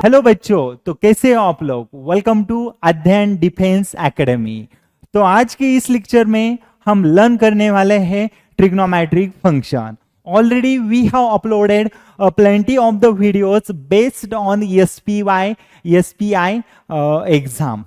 Hello बच्चों, तो कैसे हो आप लोग। वेलकम टू अध्ययन डिफेंस एकेडमी। तो आज के इस लेक्चर में हम लर्न करने वाले हैं trigonometric function. Already we have uploaded plenty of the videos based on SPY SPI exam.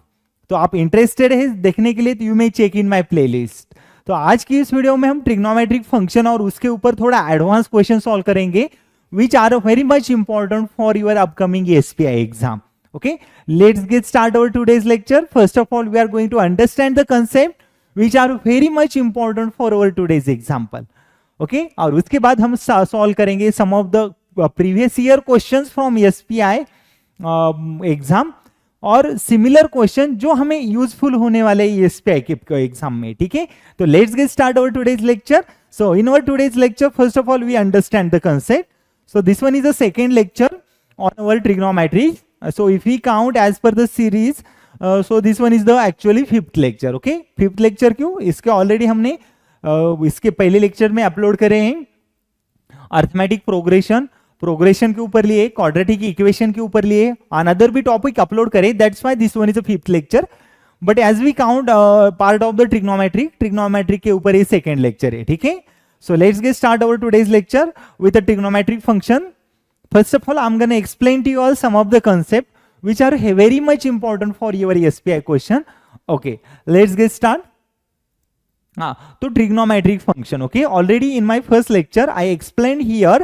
तो आप इंटरेस्टेड है देखने के लिए तो you may check in my playlist. तो आज की इस वीडियो में हम ट्रिग्नोमेट्रिक फंक्शन और उसके ऊपर थोड़ा एडवांस क्वेश्चन सॉल्व करेंगे which are very much important for your upcoming SPI exam. Okay, let's get started our today's lecture. First of all, we are going to understand the concept which are very much important for our today's example. Okay, और उसके बाद हम solve करेंगे some of the previous year questions from SPI exam और similar question जो हमें useful होने वाले SPI के एग्जाम में। ठीक है, तो let's get start our today's lecture. So in our today's lecture first of all we understand the concept. So this one is the second lecture on our trigonometry. So if we count as per the series, so this one is the actually fifth lecture. Okay, fifth lecture क्यों? इसके already हमने इसके पहले lecture में upload करे हैं arithmetic progression के ऊपर लिए, क्वाड्रेटिक इक्वेशन के ऊपर लिए, अनदर भी टॉपिक अपलोड करे. That's why this one is a fifth lecture. But as we count part of the trigonometric के ऊपर ये सेकेंड लेक्चर है. ठीक है, so let's get start our today's lecture with a trigonometric function. First of all, I'm going to explain to you all some of the concepts which are very much important for your SPI question. Okay, let's get start. तो trigonometric function. Okay, already in my first lecture I explained here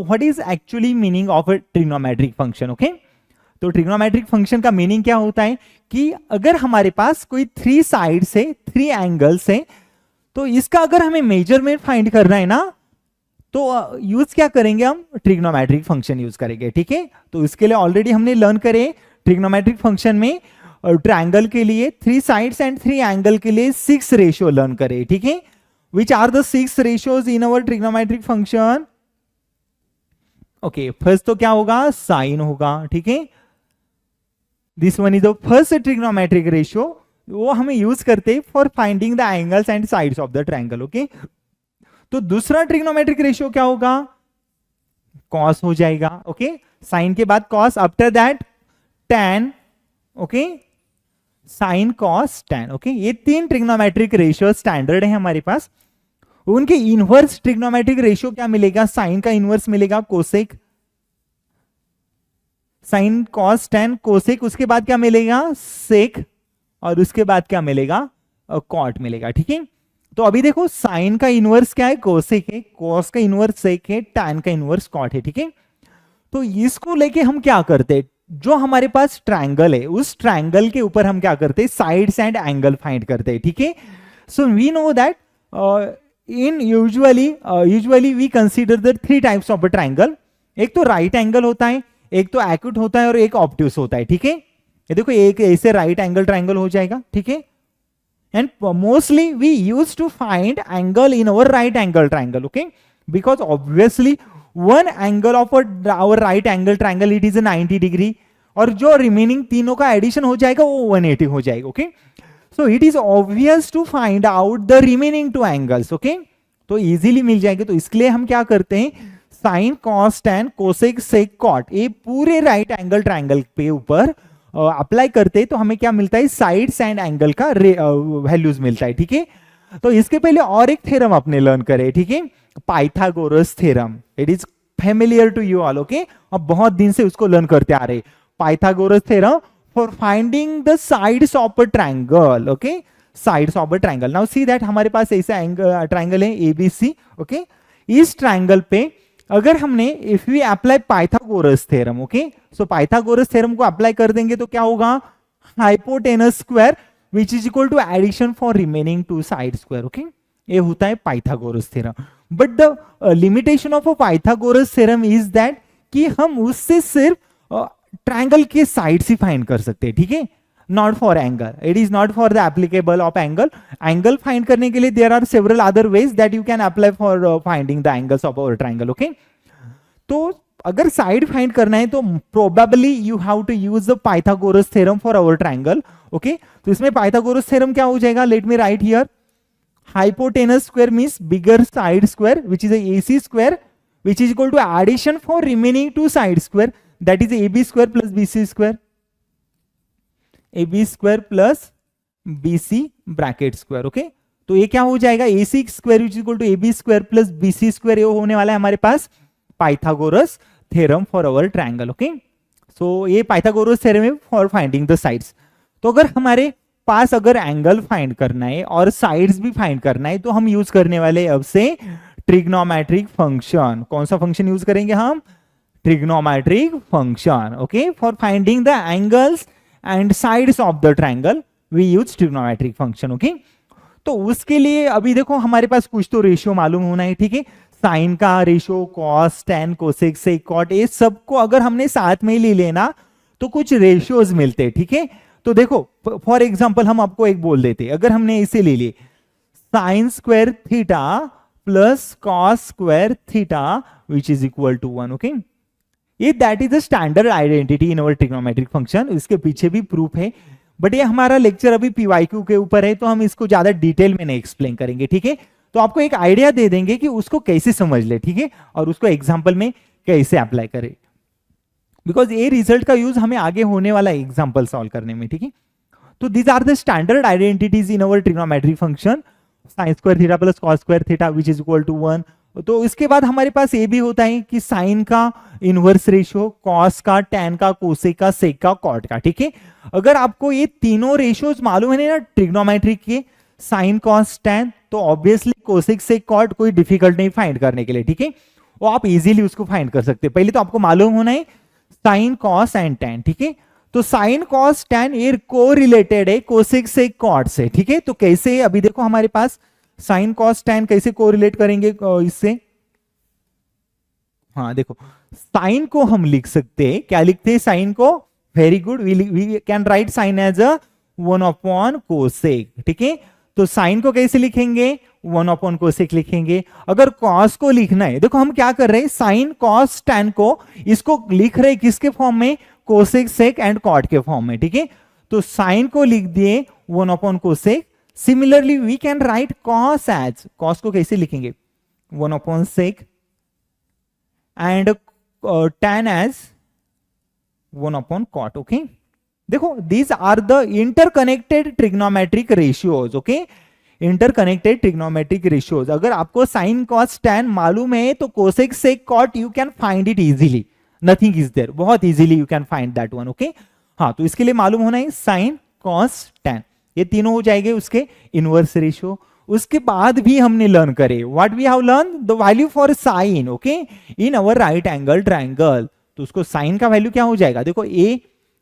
what is actually meaning of a trigonometric function. Okay, तो trigonometric function का meaning क्या होता है कि अगर हमारे पास कोई 3 sides है, 3 angles है, तो इसका अगर हमें मेजरमेंट फाइंड करना है ना, तो यूज क्या करेंगे हम? ट्रिग्नोमेट्रिक फंक्शन यूज करेंगे. ठीक है, तो इसके लिए ऑलरेडी हमने लर्न करे ट्रिग्नोमेट्रिक फंक्शन में ट्रायंगल के लिए 3 साइड्स एंड 3 एंगल के लिए 6 रेशियो लर्न करे. ठीक है, which are the 6 ratios in our trigonometric function? Okay, first तो क्या होगा? साइन होगा. ठीक है, this one is the first trigonometric ratio, वो हमें यूज करते for finding the angles and sides of the triangle. Okay, तो दूसरा ट्रिग्नोमेट्रिक रेशियो क्या होगा? कॉस हो जाएगा. ओके, साइन के बाद cos, after that tan. Okay, sign cos tan. Okay, ये 3 ट्रिग्नोमेट्रिक रेशियो स्टैंडर्ड है हमारे पास. उनके इनवर्स ट्रिग्नोमेट्रिक रेशियो क्या मिलेगा? साइन का इनवर्स मिलेगा cosec. Sign cos tan cosec, उसके बाद क्या मिलेगा? सेक, और उसके बाद क्या मिलेगा? कॉट मिलेगा. ठीक है, तो अभी देखो साइन का इनवर्स क्या है? कोसेक है, कॉस का इनवर्स सेक है, टैन का इनवर्स कॉट है. ठीक है, तो इसको लेके हम क्या करते? जो हमारे पास ट्रायंगल है उस ट्रायंगल के ऊपर हम क्या करते? साइड्स एंड एंगल फाइंड करते हैं. ठीक है, so we know that in usually we consider the 3 types of a triangle. एक तो राइट एंगल होता है, एक तो एक्यूट होता है और एक ऑब्ट्यूस होता है. ठीक है, ये देखो एक ऐसे राइट एंगल ट्रायंगल हो जाएगा. ठीक है, and mostly we use to find angle in our right angle triangle. Okay, because obviously one angle of our right angle triangle it is 90 degree, और जो रिमेनिंग तीनों का एडिशन हो जाएगा वो 180 हो जाएगा. Okay, so it is obvious to find out the remaining 2 angles. Okay, तो इजीली मिल जाएंगे. तो इसके लिए हम क्या करते हैं? Sine cos tan cosec sec cot, ये पूरे राइट एंगल ट्रायंगल पे ऊपर अप्लाई करते, तो हमें क्या मिलता है? साइड्स एंड एंगल का वैल्यूज मिलता है. ठीक है, तो इसके पहले और एक थ्योरम आपने लर्न करे. ठीक है, Pythagoras theorem. It is familiar to you all. Okay, अब बहुत दिन से उसको लर्न करते आ रहे. Pythagoras theorem for finding the sides of a triangle. Okay, sides of a triangle. Now see that हमारे पास ऐसा ट्रायंगल है ABC. ओके, इस ट्रायंगल पे अगर हमने if we apply Pythagoras theorem, okay, so Pythagoras theorem को अप्लाई कर देंगे तो क्या होगा? Hypotenuse square which is equal to addition for remaining 2 side square. Okay, ये होता है Pythagoras theorem. But the limitation of a Pythagoras theorem is that कि हम उससे सिर्फ ट्रायंगल के साइड्स ही फाइंड कर सकते हैं. ठीक है, not for angle. It is not for the applicable of angle. Angle find करने के लिए there are several other ways that you can apply for finding the angles of our triangle. Okay, तो अगर साइड फाइंड करना है तो probably you have to use the Pythagoras theorem for our triangle. Okay, तो इसमें Pythagoras theorem क्या हो जाएगा? Let me write here. hypotenuse square means bigger side square which is a AC square which is equal to addition for remaining 2 side square. That is A B square plus B C square, A B square plus B C bracket square. Okay, तो ये क्या हो जाएगा, A C square is equal to A B square plus B C square, ये होने वाला है हमारे पास Pythagoras theorem for our triangle. Okay, so ये पाइथागोरस थ्योरम है फॉर फाइंडिंग द साइड्स। तो अगर हमारे पास अगर एंगल फाइंड करना है और साइड्स भी फाइंड करना है तो हम यूज करने वाले अब से ट्रिग्नोमेट्रिक फंक्शन। कौन सा फंक्शन यूज करेंगे हम, trigonometric function. Okay, for finding the angles and sides of the triangle we use trigonometric function. Okay, तो उसके लिए अभी देखो हमारे पास कुछ तो रेशियो मालूम होना है, ठीक है, साइन का ratio, cos, ten, cosec, sec, cot, ये सबको अगर हमने साथ में ही ले लेना तो कुछ रेशियोज मिलते हैं। ठीक है, तो देखो फॉर एग्जांपल हम आपको एक बोल देते, अगर हमने इसे ले लिए sine square theta plus cos square theta which is equal to 1। Okay, ये that is the standard identity in our trigonometric function. इसके पीछे भी प्रूफ है, बट ये हमारा लेक्चर अभी पीवाईक्यू के ऊपर है तो हम इसको ज्यादा डिटेल में नहीं एक्सप्लेन करेंगे। ठीक है, तो आपको एक आइडिया दे देंगे कि उसको कैसे समझ ले, ठीक है, और उसको एग्जाम्पल में कैसे अप्लाई करें, बिकॉज ये रिजल्ट का यूज हमें आगे होने वाला एग्जाम्पल सॉल्व करने में। ठीक है, तो these are the standard identities in our trigonometric function, sine square theta plus cos square theta which is equal to 1। तो इसके बाद हमारे पास ये भी होता है कि साइन का इनवर्स रेशियो, कॉस का, टैन का, कोसेक का, सेक का, कॉट का। ठीक है, अगर आपको ये तीनों रेशियोज मालूम है ना ट्रिग्नोमेट्रिक के, साइन, कॉस, टैन, तो ऑब्वियसली कोसेक, सेक, कॉट कोई डिफिकल्ट नहीं फाइंड करने के लिए। ठीक है, वो आप इजीली उसको फाइंड कर सकते हैं। पहले तो आपको मालूम होना है साइन, कॉस एंड टैन। ठीक है, तो साइन, कॉस, टैन ये को रिलेटेड है कोसेक, सेक, कॉट से। ठीक है, तो कैसे, अभी देखो हमारे पास साइन, कॉस, टैन कैसे कोरिलेट करेंगे इससे। हाँ देखो, साइन को हम लिख सकते हैं, क्या लिखते हैं साइन को, very good, we can write sine as a 1 cosec. ठीक है, तो साइन को कैसे लिखेंगे, 1 कोसेक लिखेंगे। अगर कॉस को लिखना है, देखो हम क्या कर रहे हैं, साइन, कॉस, टैन को इसको लिख रहे हैं किसके फॉर्म में, कोसेक, सेक एंड कॉट के फॉर्म में। ठीक है, तो साइन को लिख दिए 1 cosec. Similarly we can write cos as, cos को कैसे लिखेंगे, 1 sec and tan as 1 cot. Okay, देखो these are the interconnected trigonometric ratios. Okay, interconnected trigonometric ratios, अगर आपको साइन, कॉस, टैन मालूम है तो cosec, sec, cot you can find it easily, nothing is there, बहुत easily you can find that one. Okay, हाँ, तो इसके लिए मालूम होना है साइन, कॉस, टैन, ये तीनों हो जाएंगे उसके इनवर्स रेशियो। उसके बाद भी हमने लर्न करे, what we have learn, the value for sine. Okay, in our right angle triangle, तो उसको साइन का वैल्यू क्या हो जाएगा, देखो ए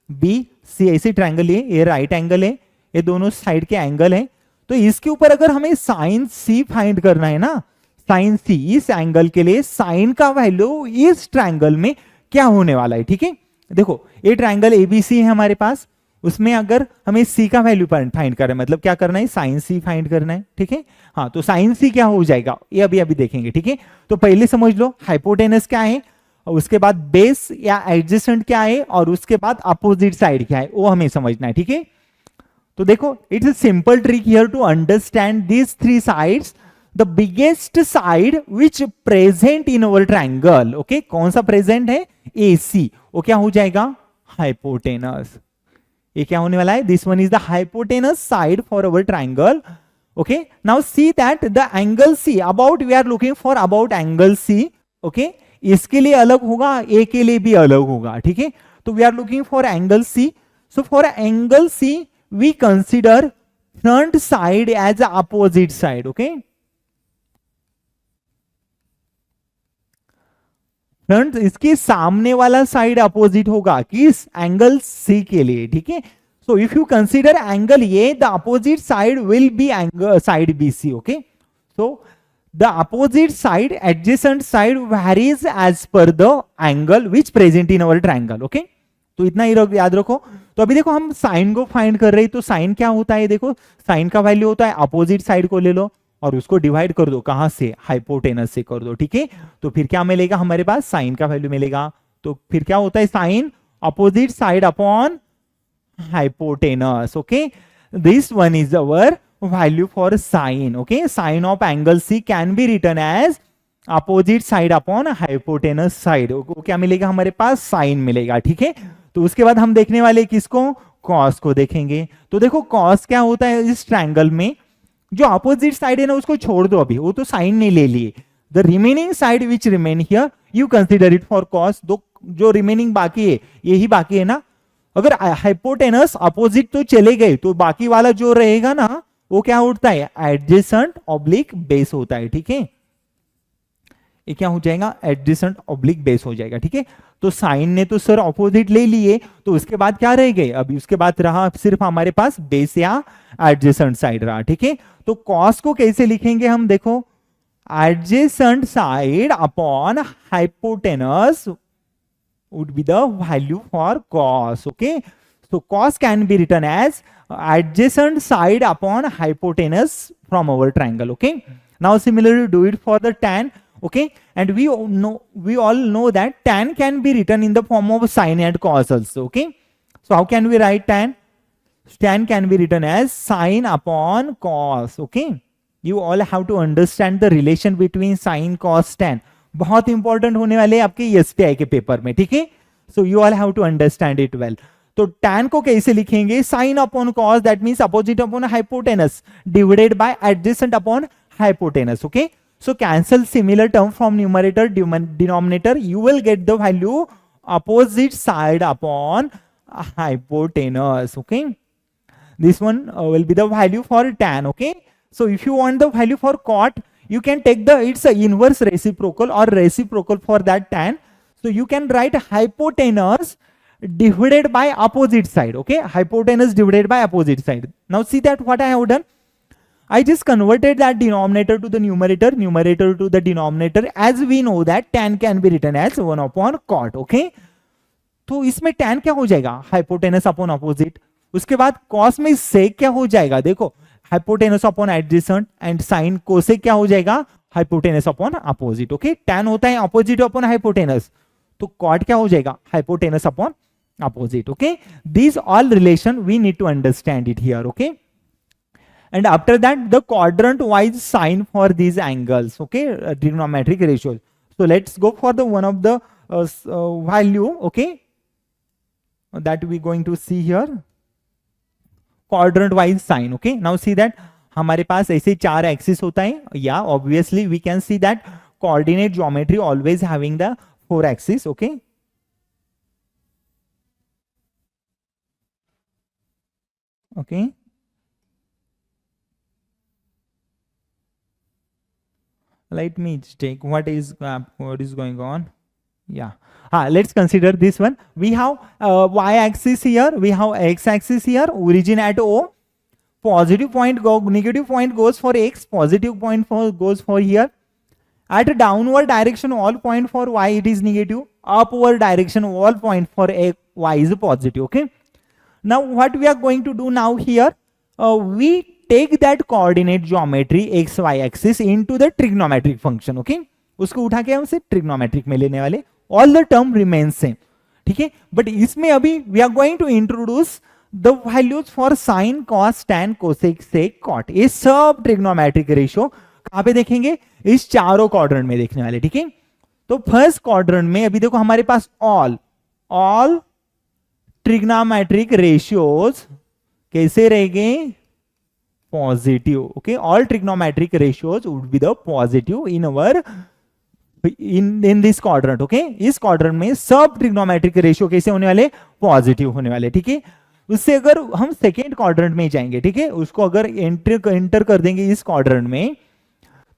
बी सी ऐसे ट्रायंगल है, ये राइट एंगल है, ये दोनों साइड के एंगल है, तो इसके ऊपर अगर हमें साइन सी फाइंड करना है ना, साइन सी, इस एंगल के लिए साइन का वैल्यू इस ट्रायंगल में क्या होने वाला है। ठीक है, देखो ये ट्रायंगल एबीसी है हमारे पास, उसमें अगर हमें सी का वैल्यू फाइंड करना है, मतलब क्या करना है, साइन सी फाइंड करना है। ठीक है, हाँ, तो साइन सी क्या हो जाएगा ये अभी अभी देखेंगे। ठीक है, तो पहले समझ लो हाइपोटेनस क्या है, और उसके बाद बेस या एडजेसेंट क्या है, और उसके बाद अपोजिट साइड क्या है वो हमें समझना है। ठीक है, तो देखो it's a simple trick here to understand these 3 sides, the biggest side which present in our triangle. Okay, कौन सा प्रेजेंट है, AC, वो क्या हो जाएगा, हाइपोटेनस। ये क्या होने वाला है, this one is the hypotenuse side for our triangle. Okay, now see that the angle C, about we are looking for about angle C। Okay, इसके लिए अलग होगा, A के लिए भी अलग होगा। ठीक है, तो we are looking for angle C, so for angle C we consider front side as opposite side. Okay, front, इसके सामने वाला साइड अपोजिट होगा किस, एंगल C के लिए। ठीक है, so if you consider angle A, the opposite side will be angle side BC। Okay, so the opposite side, adjacent side varies as per the angle which present in our triangle. Okay, तो इतना ही याद रखो। तो अभी देखो हम sign को find कर रहे हैं, तो साइन क्या होता है, देखो साइन का वैल्यू होता है अपोजिट साइड को ले लो और उसको डिवाइड कर दो, कहां से, हाइपोटेनस से कर दो। ठीक है, तो फिर क्या मिलेगा हमारे पास, साइन का वैल्यू मिलेगा, तो फिर क्या होता है, sine opposite side upon hypotenuse. Okay, this one is our value for sine. Okay, sine of angle C can be written as opposite side upon hypotenuse side, क्या मिलेगा हमारे पास, साइन मिलेगा, ठीक है। तो उसके बाद हम देखने वाले किसको, कॉस को देखेंगे। तो देखो कॉस क्या होता है इस ट्रायंगल में, जो अपोजिट साइड है ना उसको छोड़ दो, अभी वो तो साइन ने ले लिए, the remaining side which remain here you consider it for cos. दो जो रिमेनिंग बाकी है यही बाकी है ना, अगर हाइपोटेनस अपोजिट तो चले गए तो बाकी वाला जो रहेगा ना वो क्या उठता है, एडजेसेंट ऑब्लिक बेस होता है, ठीक है। ये क्या हो जाएगा, एडजेसेंट ऑब्लिक बेस हो जाएगा, ठीक है। तो साइन ने तो सर ऑपोजिट ले लिए, तो उसके बाद क्या रह गए, अभी उसके बाद रहा सिर्फ हमारे पास बेस या एडजेसेंट साइड रहा, ठीक है। तो कॉस को कैसे लिखेंगे हम, देखो adjacent side upon hypotenuse would be the value for cos, okay. So cos can be written as adjacent side upon hypotenuse from our triangle, okay. Now similarly do it for the tan, okay. And we all know that tan can be written in the form of sin and cos also, okay. So how can we write tan? Tan can be written as sin upon cos, okay. You all have to understand the relation between sin, cos, tan. बहुत important होने वाले आपके SPI के paper में, ठीक है। So you all have to understand it well. तो tan को कैसे लिखेंगे, sine upon cos, that means opposite upon hypotenuse divided by adjacent upon hypotenuse, okay. So cancel similar term from numerator denominator, you will get the value opposite side upon hypotenuse, okay. This one will be the value for tan, okay. So if you want the value for cot, you can take the its inverse reciprocal or reciprocal for that tan. So you can write hypotenuse divided by opposite side, okay. Hypotenuse divided by opposite side. Now see that what I have done, I just converted that denominator to the numerator, numerator to the denominator, as we know that tan can be written as 1 upon cot, okay. तो इसमें tan क्या हो जाएगा, hypotenuse upon opposite। उसके बाद cos में sec क्या हो जाएगा, देखो hypotenuse upon adjacent, and sine cosec क्या हो जाएगा, hypotenuse upon opposite, okay. Tan होता है अपोजिट अपॉन हाइपोटेनस, तो कॉट क्या हो जाएगा, hypotenuse upon opposite, okay. These all relation we need to understand it here, okay. And after that the quadrant wise sine for these angles, okay, trigonometric ratios. So let's go for the one of the value, okay, that we going to see here, quadrant wise sine, okay. Now see that हमारे पास ऐसे 4 axis होता है, या obviously we can see that coordinate geometry always having the 4 axis, okay. Okay, let me take what is going on. Yeah, let's consider this one. We have y axis here, we have x axis here, origin at O, positive point go, negative point goes for x, positive point goes for here. At downward direction all point for y it is negative, upward direction all point for y is positive, okay. Now what we are going to do now here, we take that coordinate geometry x y axis into the trigonometric function, okay. उसको उठा के हम से trigonometric में लेने वाले, all the term remains same, ठीक है। बट इसमें अभी we are going to introduce the values for sine, cos, tan, cosec, sec, cot. ये सब ट्रिग्नोमेट्रिक रेशियो कहां पे देखेंगे, इस चारों क्वाड्रेंट में देखने वाले, ठीक है। तो फर्स्ट क्वाड्रेंट में अभी देखो हमारे पास ऑल ट्रिग्नोमेट्रिक रेशियोज कैसे रहेंगे, positive, okay. All trigonometric ratios would be the positive in our in this quadrant, okay. इस क्वाड्रेंट में सब ट्रिग्नोमेट्रिक रेशियो कैसे होने वाले, पॉजिटिव होने वाले, ठीक है। उससे अगर हम सेकेंड क्वाड्रेंट में जाएंगे, ठीक है, उसको अगर एंटर कर देंगे इस क्वाड्रेंट में,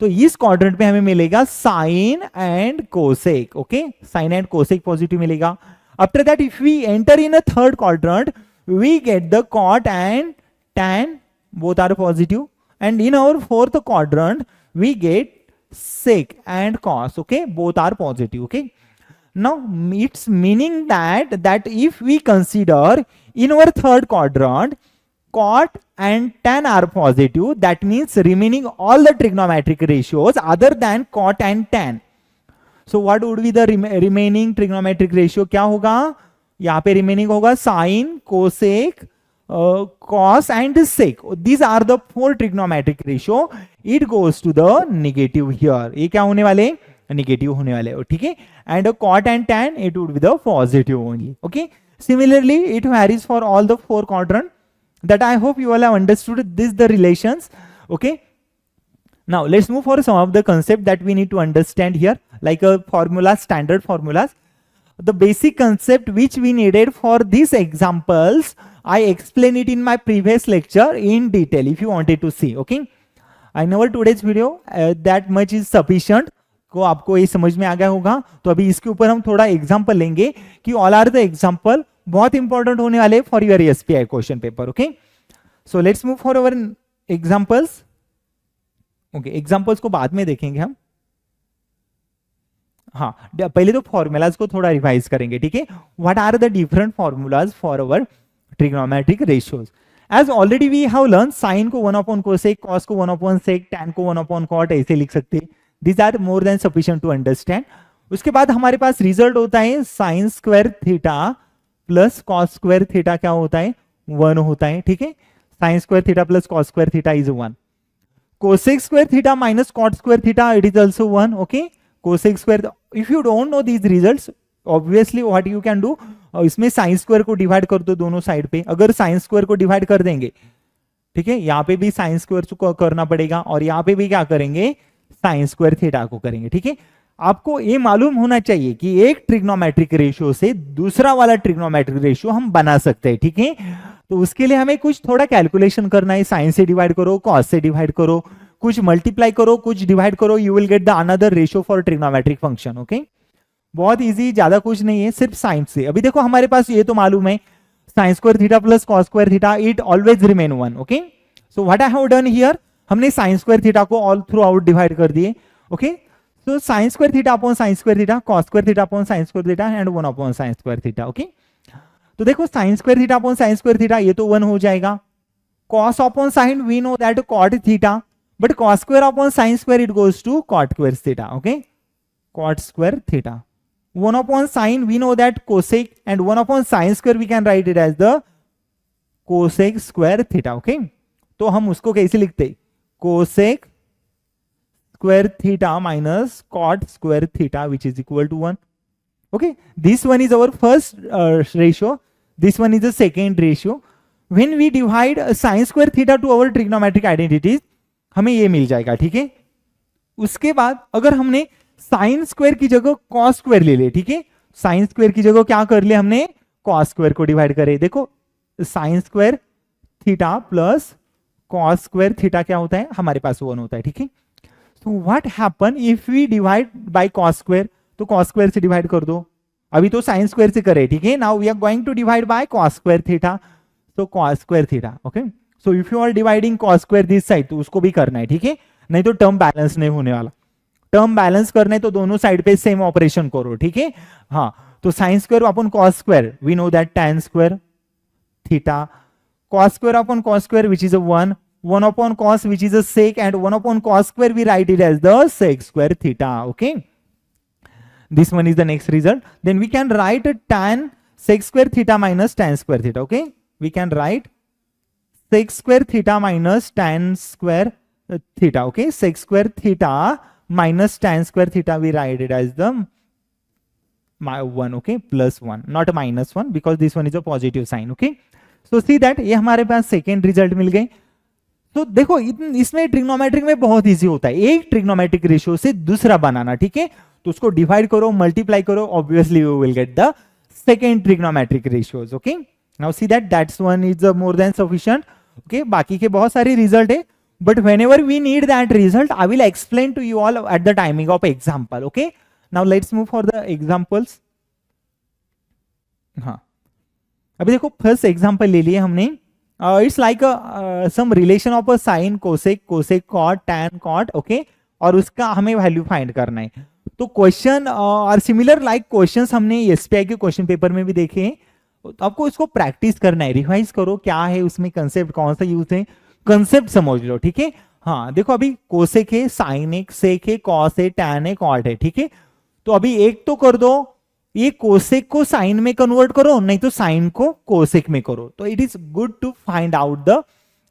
तो इस क्वाड्रेंट में हमें मिलेगा sine and cosec, okay. Sine and cosec positive मिलेगा। After that if we enter in a third quadrant we get the cot and tan, both are positive, and in our fourth quadrant we get sec and cos, okay, both are positive, okay. Now it's meaning that if we consider in our third quadrant cot and tan are positive, that means remaining all the trigonometric ratios other than cot and tan. So what would be the remaining trigonometric ratio, क्या होगा, यहाँ पे remaining होगा sin, cosec, cos and sec. These are the 4 trigonometric ratio. It goes to the negative here. ये क्या होने वाले, negative होने वाले हो, ठीक है। And cot and tan it would be the positive only, okay. Similarly it varies for all the 4 quadrant, that I hope you all have understood this the relations, okay. Now let's move for some of the concept that we need to understand here, like a formula, standard formulas. The basic concept which we needed for these examples, I explain it in my previous lecture in detail if you wanted to see, okay. I know today's video that much is sufficient, को आपको ये समझ में आ गया होगा। तो अभी इसके ऊपर हम थोड़ा एग्जांपल लेंगे कि ऑल आर द एग्जांपल बहुत इंपॉर्टेंट होने वाले for your SPI question paper, okay. So let's move for our examples, okay. Examples को बाद में देखेंगे हम, हाँ पहले तो फॉर्मूलाज को थोड़ा रिवाइज करेंगे, ठीक है। What are the different formulas for our trigonometric ratios. As already we have learn, sine को 1 कोसेक, कॉस को 1 सेक, टैन को 1 कॉट ऐसे लिख सकते हैं। These are more than sufficient to understand. उसके बाद हमारे पास रिजल्ट होता है sine square theta plus cos square theta, क्या होता है 1 होता है, ठीक है। Sine square theta plus cos square theta is 1। Cosec square theta minus cot square theta it is also 1, okay. Cosec square, if you don't know these results, obviously what you can do, इसमें sine square को divide कर दो दोनों side पे। अगर sign square को divide कर देंगे, ठीक है, यहाँ पे भी साइन स्क्वायर को करना पड़ेगा और यहाँ पे भी क्या करेंगे, साइन स्क्वायर थीटा को करेंगे, ठीक है। आपको ये मालूम होना चाहिए कि एक ट्रिग्नोमेट्रिक रेशियो से दूसरा वाला ट्रिग्नोमेट्रिक रेशियो हम बना सकते हैं, ठीक है। तो उसके लिए हमें कुछ थोड़ा कैलकुलेशन करना है। साइन से डिवाइड करो, कॉस से डिवाइड करो, कुछ मल्टीप्लाई करो, कुछ डिवाइड करो, you will get the another ratio for trigonometric function, okay. बहुत इजी, ज्यादा कुछ नहीं है, सिर्फ साइन से। अभी देखो हमारे पास ये तो मालूम है, sine square theta plus cos square theta it always remain 1, okay. So what I have done here, हमने साइन स्क्वायर थीटा को ऑल थ्रू आउट डिवाइड कर दिए, okay. So sine square theta upon sine square theta, cos square theta upon sine square theta and 1 upon sine square theta, okay. तो देखो sign square theta upon sine square theta ये तो 1 हो जाएगा। Cos upon sine we know that cot theta, but cos square upon sine square it goes to cot square theta, okay. Cot square theta, 1 upon sine we know that cosec, and 1 upon sin square we can write it as the cosec square theta, okay। तो हम उसको कैसे लिखते, cosec square theta minus cot square theta which is equal to 1, okay। This one is our first ratio, this one is the second ratio. When we divide sin square theta to our trigonometric identities हमें ये मिल जाएगा, ठीक है। उसके बाद अगर हमने sine square की जगह कॉस स्क्वायर ले ले, ठीक है, साइन स्क्वायर की जगह क्या कर लिया हमने, कॉस स्क्वायर को डिवाइड करे। देखो sign square theta plus cos square theta क्या होता है, हमारे पास 1 होता है, ठीक है। तो what happen if we divide by cos square, तो कॉस स्क्वायर से डिवाइड कर दो। अभी तो साइन स्क्वायर से करे, ठीक है। Now we are going to divide by cos square theta, तो cos square theta, okay. So if you are dividing cos square this side, तो उसको भी करना है, ठीक है, नहीं तो टर्म बैलेंस नहीं होने वाला। टर्म बैलेंस करने तो दोनों साइड पे सेम ऑपरेशन करो, ठीक है। हाँ, तो sine square upon cos square we know that tan square theta, cos square upon cos square which is 1, 1 upon cos which is a sec, and 1 upon cos square we write it as the sec square theta, okay। This one is the next result. Then we can write tan sec square theta minus tan square theta, okay। We can write sec square theta minus tan square theta, okay। Sec square theta minus tan square theta we write it as the 1, okay, plus 1, not minus 1 because this one is a positive sign, okay। So see that ये हमारे पास second result मिल गए। तो देखो इसमें trigonometric में बहुत easy होता है एक ट्रिग्नोमेट्रिक रेशियो से दूसरा बनाना, ठीक है। तो उसको डिवाइड करो, मल्टीप्लाई करो, obviously you will get the second trigonometric ratios, okay. Now see that that's one is more than sufficient, okay. बाकी के बहुत सारे रिजल्ट है, but whenever we need that result I will explain to you all at the timing of example, okay। Now let's move for the examples। हाँ, अभी देखो first example ले लिए हमने, it's like some relation of a sine, cosec, cosec cot, tan cot, okay. और उसका हमें value find करना है। तो क्वेश्चन और सिमिलर लाइक क्वेश्चंस हमने एसपीआई के क्वेश्चन पेपर में भी देखे हैं। तो आपको इसको प्रैक्टिस करना है, रिवाइज करो क्या है उसमें कंसेप्ट, कौन सा यूज है, कंसेप्ट समझ लो, ठीक है। हाँ देखो अभी कोसेक है, साइन है, सेक है, कॉस है, टैन है, कॉट है, ठीक है। तो अभी एक तो कर दो, ये कोसेक को साइन में कन्वर्ट करो, नहीं तो साइन को कोसेक में करो। तो it is good to find out the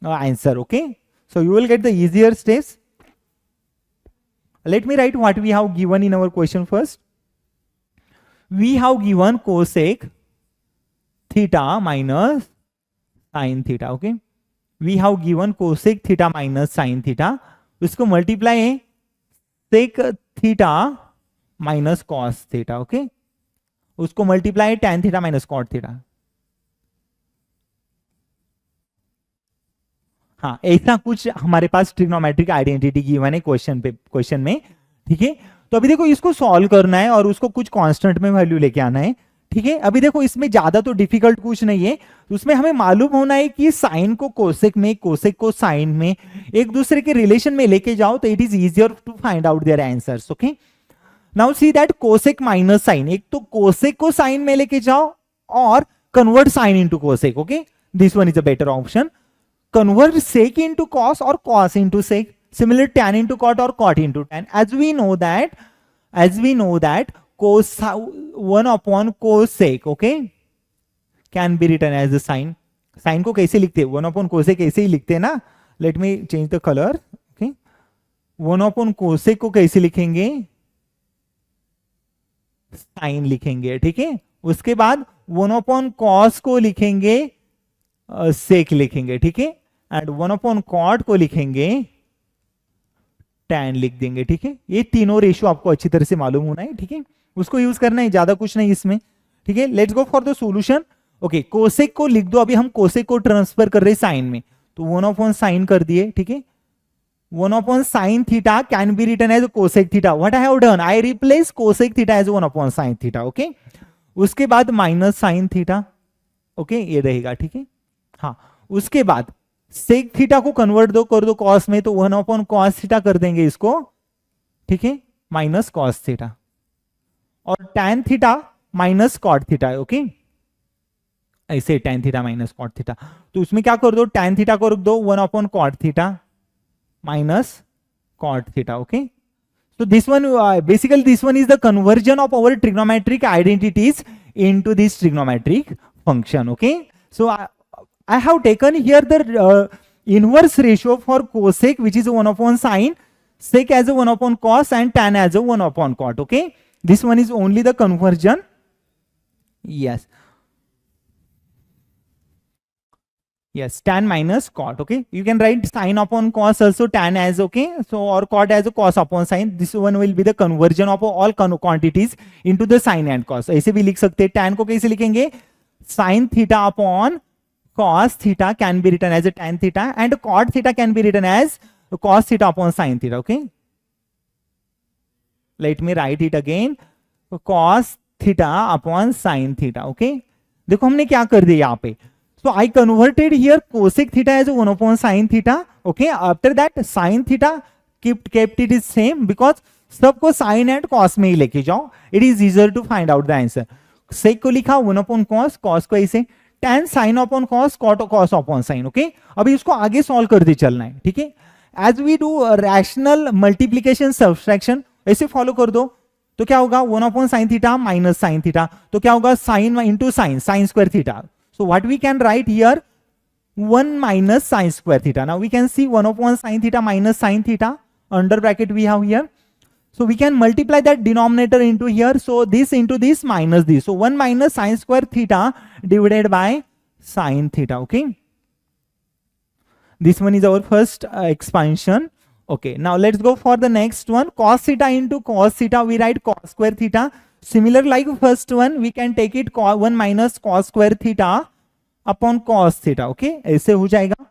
answer, okay. So you will get the easier steps. Let me write what we have given in our question first. We have given cosec theta minus sin theta. Okay, we have given cosec theta minus sin theta. उसको multiply है sec theta minus cos theta. Okay, उसको multiply है tan theta minus cot theta. हाँ, ऐसा कुछ हमारे पास trigonometric identity given है question में. ठीक है, तो अभी देखो इसको सॉल्व करना है और उसको कुछ कांस्टेंट में वैल्यू लेके आना है. ठीक है, अभी देखो इसमें ज्यादा तो डिफिकल्ट कुछ नहीं है. उसमें हमें मालूम होना है कि साइन को कोसेक में, कोसेक को साइन में एक दूसरे के रिलेशन में लेके जाओ तो it is easier to find out their answers. Okay, now see that cosec minus sine, एक तो कोसेक को साइन में लेके जाओ और convert sine into cosec. Okay, this one is a better option. Convert sec into cos or cos into sec. Similar tan into cot or cot into tan. As we know that cos 1 upon cosec, okay, can be written as a sin. Sin को कैसे लिखते हैं? 1 upon cosec ऐसे ही लिखते हैं ना. Let me change the color. Okay, 1 upon cosec को कैसे लिखेंगे? sin लिखेंगे. ठीक है, उसके बाद 1 upon cos को लिखेंगे sec लिखेंगे. ठीक है, एंड 1 अपॉन कॉट को लिखेंगे tan लिख देंगे. ठीक है, ये तीनों रेशियो आपको अच्छी तरह से मालूम होना है. ठीक है, उसको यूज करना है, ज्यादा कुछ नहीं इसमें. ठीक है, let's go for the solution. Okay, cosec को लिख दो. अभी हम कोसेक को ट्रांसफर कर रहे हैं साइन में, तो 1 अपॉन साइन कर दिए. ठीक है, 1 upon sine theta can be written as cosec theta. What I have done, I replace cosec theta as 1 upon sine theta. Okay, उसके बाद माइनस साइन थीटा. ओके, ये रहेगा. ठीक है, हाँ, उसके बाद सेक थीटा को कन्वर्ट कर दो कॉस में, तो 1 अपॉन कॉस थीटा कर देंगे इसको. ठीक है, माइनस कॉस थीटा, और tan theta minus cot theta. Okay, ऐसे tan theta minus cot theta. तो उसमें क्या कर दो, tan थीटा को रख दो 1 upon cot theta minus cot theta. Okay, so this one basically this one is the conversion of our trigonometric identities into this trigonometric function. Okay, so I have taken here the inverse ratio for cosec, which is 1 upon sine, sec as a 1 upon cos, and tan as a 1 upon cot. Okay, this one is only the conversion. Yes, yes, tan minus cot. Okay, you can write sine upon cos also, tan as, okay, so, or cot as a cos upon sine. This one will be the conversion of all quantities into the sine and cos. ऐसे भी लिख सकते हैं. tan को कैसे लिखेंगे, sin theta upon cos theta can be written as a tan theta, and cot theta can be written as cos theta upon sin theta. Okay, let me write it again, cos theta upon sin theta. Okay, देखो हमने क्या कर दिया यहाँ पे. So I converted here cosec theta as 1 upon sin theta. Okay, after that sin theta kept it is same, because सबको sin and cos में ही लेके जाओ. It is easier to find out the answer. sec को लिखा 1 upon cos, cos को ऐसे tan sin upon cos, cos upon sin. Okay, अभी इसको आगे सॉल्व कर दे चलना है. ठीक है, as we do rational multiplication subtraction ऐसे फॉलो कर दो. तो क्या होगा, 1 upon sine theta minus sine theta, तो क्या होगा, sine into sine, sine square theta. So what we can write here, 1 minus sine square theta. Now we can see 1 upon sine theta minus sine theta, under bracket we have here. So we can multiply that denominator into here. So this into this minus this. So 1 minus sin square theta divided by sin theta. Okay. This one is our first expansion. Okay. Now let's go for the next one. Cos theta into cos theta. We write cos square theta. Similar like first one, we can take it 1 minus cos square theta upon cos theta. Okay. ऐसे हो जाएगा.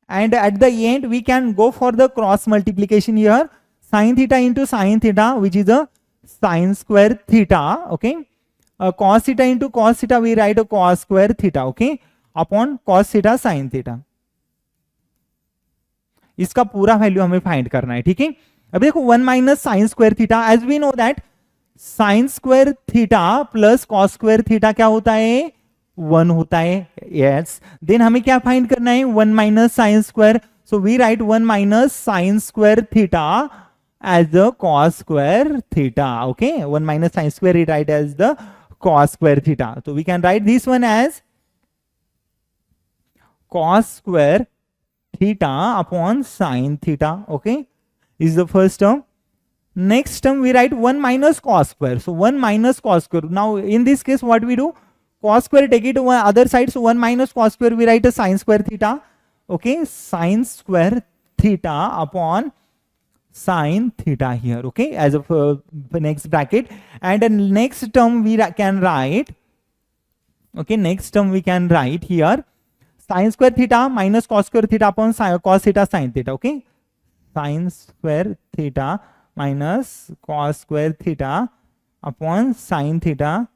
And at the end, we can go for the cross multiplication here. Sin theta into sin theta, which is a sin square theta. Okay, cos theta into cos theta, we write a cos square theta. Okay, upon cos theta sin theta. इसका पूरा value हमें find करना है. ठीक है, अब देखो 1 minus sine square theta, as we know that sine square theta plus cos square theta क्या होता है, 1 होता है. यस, देन हमें क्या फाइंड करना है, 1 minus sine square. So we write 1 minus sine square theta as the cos square theta. Okay, 1 minus sin square we write as the cos square theta. So we can write this one as cos square theta upon sin theta. Okay, is the first term. next term we write 1 minus cos square. So 1 minus cos square. Now in this case what we do, cos square take it to one other side, so 1 minus cos square we write a sin square theta. Okay, sin square theta upon sin theta here. Okay, as of next bracket, and the next term we can write, okay, next term we can write here sin square theta minus cos square theta upon cos theta sin theta. Okay, sin square theta minus cos square theta upon sin theta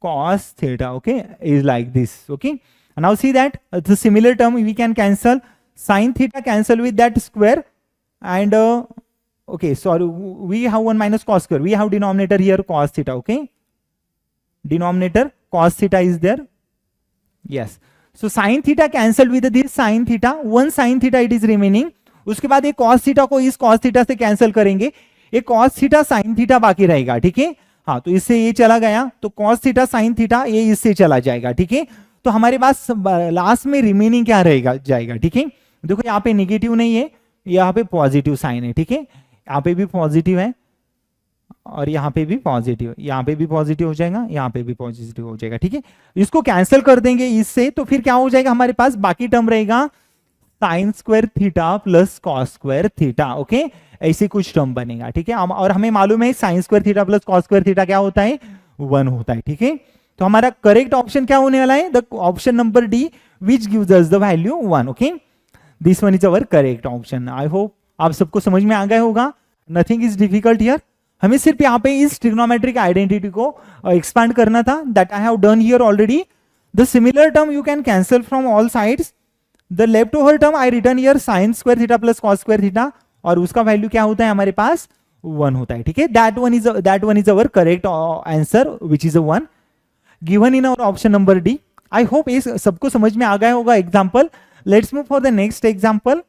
cos theta. Okay, is like this. Okay, and now see that the similar term we can cancel, sin theta cancel with that square, and okay, sorry, we have 1 minus cos square, we have denominator here cos theta. Okay, denominator cos theta is there. Yes, so sin theta cancelled with this sin theta, 1 sin theta it is remaining. उसके बाद एक cos theta को इस cos theta से cancel करेंगे, एक cos theta sin theta बाकी रहेगा. ठीक है, हाँ, तो इससे ये चला गया, तो cos थीटा sin थीटा ये इससे चला जाएगा. ठीक है, तो हमारे पास लास्ट में रिमेनिंग क्या रहेगा जाएगा. ठीक है, देखो यहाँ पे नेगेटिव नहीं है, यहाँ पे पॉजिटिव साइन है. ठीक है, यहाँ पे भी पॉजिटिव है और यहाँ पे भी पॉजिटिव है, यहाँ पे भी पॉजिटिव हो जाएगा, यहाँ पे भी पॉजिटिव हो जाएगा. ठीक है, इसको कैंसिल कर देंगे इससे, तो फिर क्या हो जाएगा हमारे पास बाकी टर्म रहेगा sign square theta plus cos square theta. Okay, ऐसे कुछ टर्म बनेगा. ठीक है, और हमें मालूम है sine square theta plus cos square theta क्या होता है, 1 होता है. ठीक है, तो हमारा करेक्ट ऑप्शन क्या होने वाला है, the option number D which gives us the value 1. Okay, this one is our correct option. I hope आप सबको समझ में आ गया होगा. Nothing is difficult here. हमें सिर्फ यहाँ पे इस ट्रिग्नोमेट्रिक आइडेंटिटी को एक्सपांड करना था. That I have done here already. The similar term you can cancel from all sides. The left over term I return here sine square theta plus cos square theta, और उसका value क्या होता है हमारे पास 1 होता है. ठीक है, that one is our correct answer which is 1 given in our option number D. I hope ये सबको समझ में आ गया होगा example. Let's move for the next example.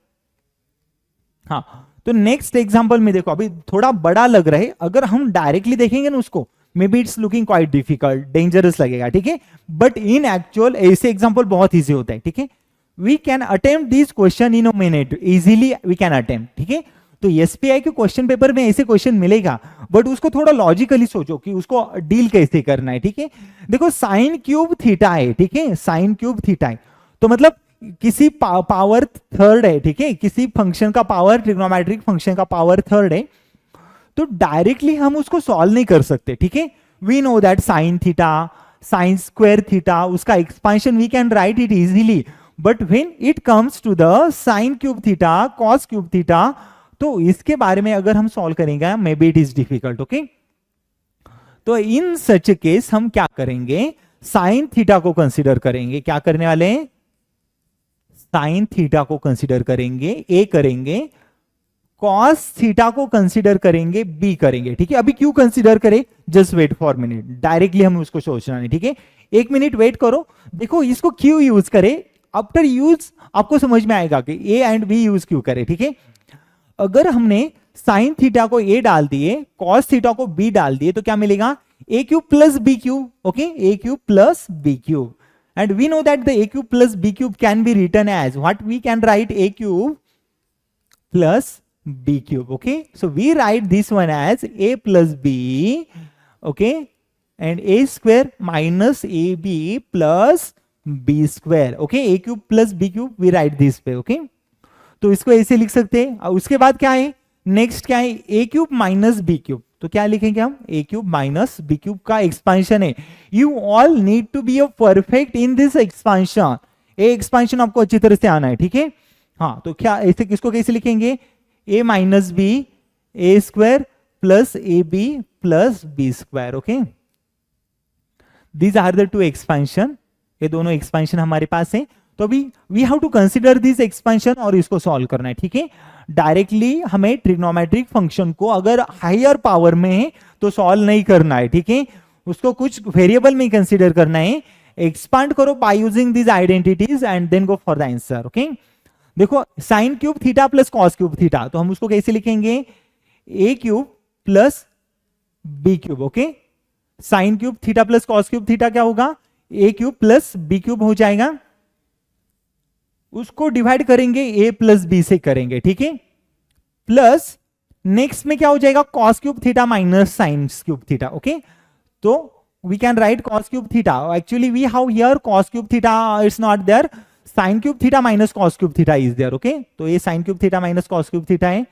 हाँ, तो नेक्स्ट एग्जाम्पल में देखो, अभी थोड़ा बड़ा लग रहा है, अगर हम डायरेक्टली देखेंगे ना उसको, maybe it's looking quite difficult, dangerous लगेगा. ठीक है, बट इन एक्चुअल ऐसे एग्जाम्पल बहुत ईजी होता है. ठीक है, we can attempt this question in a minute, easily we can attempt. ठीक है, तो एसपीआई के क्वेश्चन पेपर में ऐसे क्वेश्चन मिलेगा, बट उसको थोड़ा लॉजिकली सोचो कि उसको डील कैसे करना है. ठीक है, देखो साइन क्यूब थीटा है. ठीक है, साइन क्यूब थीटा है, तो मतलब किसी पावर थर्ड है. ठीक है, किसी फंक्शन का पावर, ट्रिग्नोमेट्रिक फंक्शन का पावर थर्ड है, तो डायरेक्टली हम उसको सॉल्व नहीं कर सकते. ठीक है, we know that sine theta, sine square theta, उसका expansion we can write it easily, but when it comes to the sine cube theta, cos cube theta, तो इसके बारे में अगर हम सॉल्व करेंगे may be it is difficult. Okay, तो in such case हम क्या करेंगे, साइन थीटा को कंसीडर करेंगे. क्या करने वाले हैं, साइन थीटा को कंसीडर करेंगे, ए करेंगे, कॉस थीटा को कंसीडर करेंगे, बी करेंगे. ठीक है, अभी क्यों कंसीडर करें, just wait for minute, directly हम उसको सोचना नहीं. ठीक है, 1 मिनट वेट करो. देखो इसको क्यों यूज करें, आफ्टर यूज आपको समझ में आएगा कि ए एंड बी यूज क्यों करें. ठीक है, अगर हमने साइन थीटा को ए डाल दिए, कॉस थीटा को बी डाल दिए, तो क्या मिलेगा, A cube plus B cube. Okay, A cube plus B cube. And we know that the a cube plus b cube can be written as what, we can write a cube plus b cube. Okay, so we write this one as a plus b, okay, and a square minus ab plus b square. Okay, a cube plus b cube we write this way. Okay, तो इसको ऐसे लिख सकते हैं. उसके बाद क्या है, नेक्स्ट क्या है, a cube minus b cube, तो क्या लिखेंगे हम, a cube minus b cube का एक्सपांशन है. You all need to be a perfect in this expansion. A expansion आपको अच्छी तरह से आना है. ठीक है, हाँ, तो क्या ऐसे किसको कैसे लिखेंगे, A minus B, A square plus A B plus B square. Okay, these are the 2 expansion. ये दोनों एक्सपांशन हमारे पास है, तो अभी we have to consider this expansion और इसको सॉल्व करना है. ठीक है, डायरेक्टली हमें ट्रिग्नोमेट्रिक फंक्शन को अगर हायर पावर में है तो सॉल्व नहीं करना है. ठीक है, उसको कुछ वेरिएबल में कंसीडर करना है. एक्सपांड करो by using this identities and then go for the answer. Okay, देखो sine cube theta plus cos cube theta, तो हम उसको कैसे लिखेंगे, A cube plus B cube. Okay, sine cube theta plus cos cube theta क्या होगा, A cube plus B cube हो जाएगा. उसको डिवाइड करेंगे a प्लस बी से करेंगे. ठीक है, प्लस नेक्स्ट में क्या हो जाएगा, cos cube theta minus sin cube theta. Okay, तो we can write cos cube theta. Actually we have here cos cube theta, it's not there. Sin cube theta minus cos cube theta is there. Okay, तो ये sin cube theta minus cos cube theta है,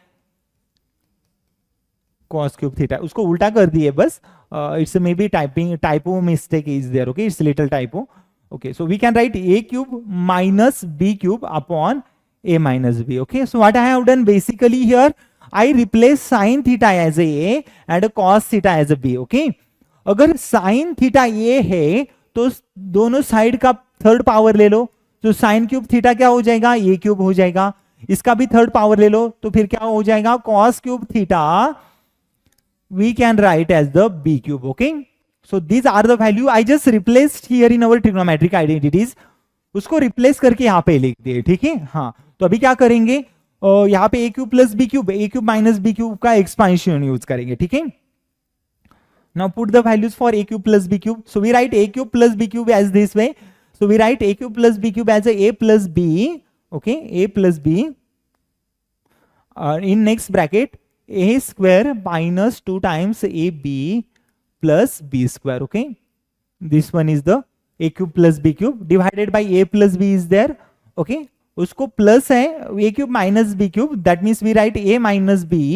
cos cube theta उसको उल्टा कर दिए बस. It's maybe typo mistake is there. Okay, it's little typo. Okay, so we can write a cube minus b cube upon a minus b. Okay, so what I have done basically here, I replace sin theta as a and cos theta as a b. Okay, अगर sine theta ए है तो दोनों side का third power ले लो, तो sign cube theta क्या हो जाएगा, ए क्यूब हो जाएगा. इसका भी थर्ड पावर ले लो तो फिर क्या हो जाएगा, cos cube theta we can write as the b cube. Okay, so these are the value I just replaced here in our trigonometric identities. उसको रिप्लेस करके यहाँ पे लिख दिए. ठीक है, हाँ, तो अभी क्या करेंगे, यहाँ पे ए क्यूब प्लस बी क्यूब, ए क्यूब माइनस बी क्यूब का एक्सपांशन यूज करेंगे. ठीक है, now put the values for a cube plus b cube. So we write a cube plus b cube as this way. So we write a cube plus b cube as a plus b. Okay, a plus b in next bracket a square minus 2 times ab plus b square. Okay, this one is the a cube plus b cube divided by a plus b is there. Okay, उसको plus है a cube minus b cube, that means we write a minus b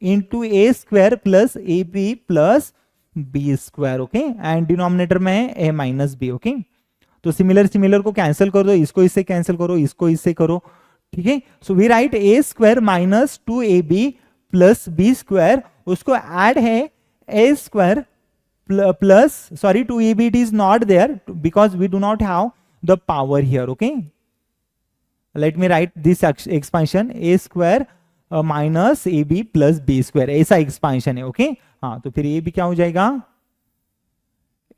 into a square plus ab plus b square. Okay, and denominator में है a minus b. Okay, तो similar को cancel कर दो, इसको इससे कैंसिल करो, इसको इससे करो. ठीक है, so we write A square minus 2ab plus B square, उसको ऐड है A square plus, sorry 2ab it is not there because we do not have the power here. Okay, let me write this expansion A square minus A B plus B square, ऐसा expansion है. Okay, हाँ, तो फिर ये भी क्या हो जाएगा,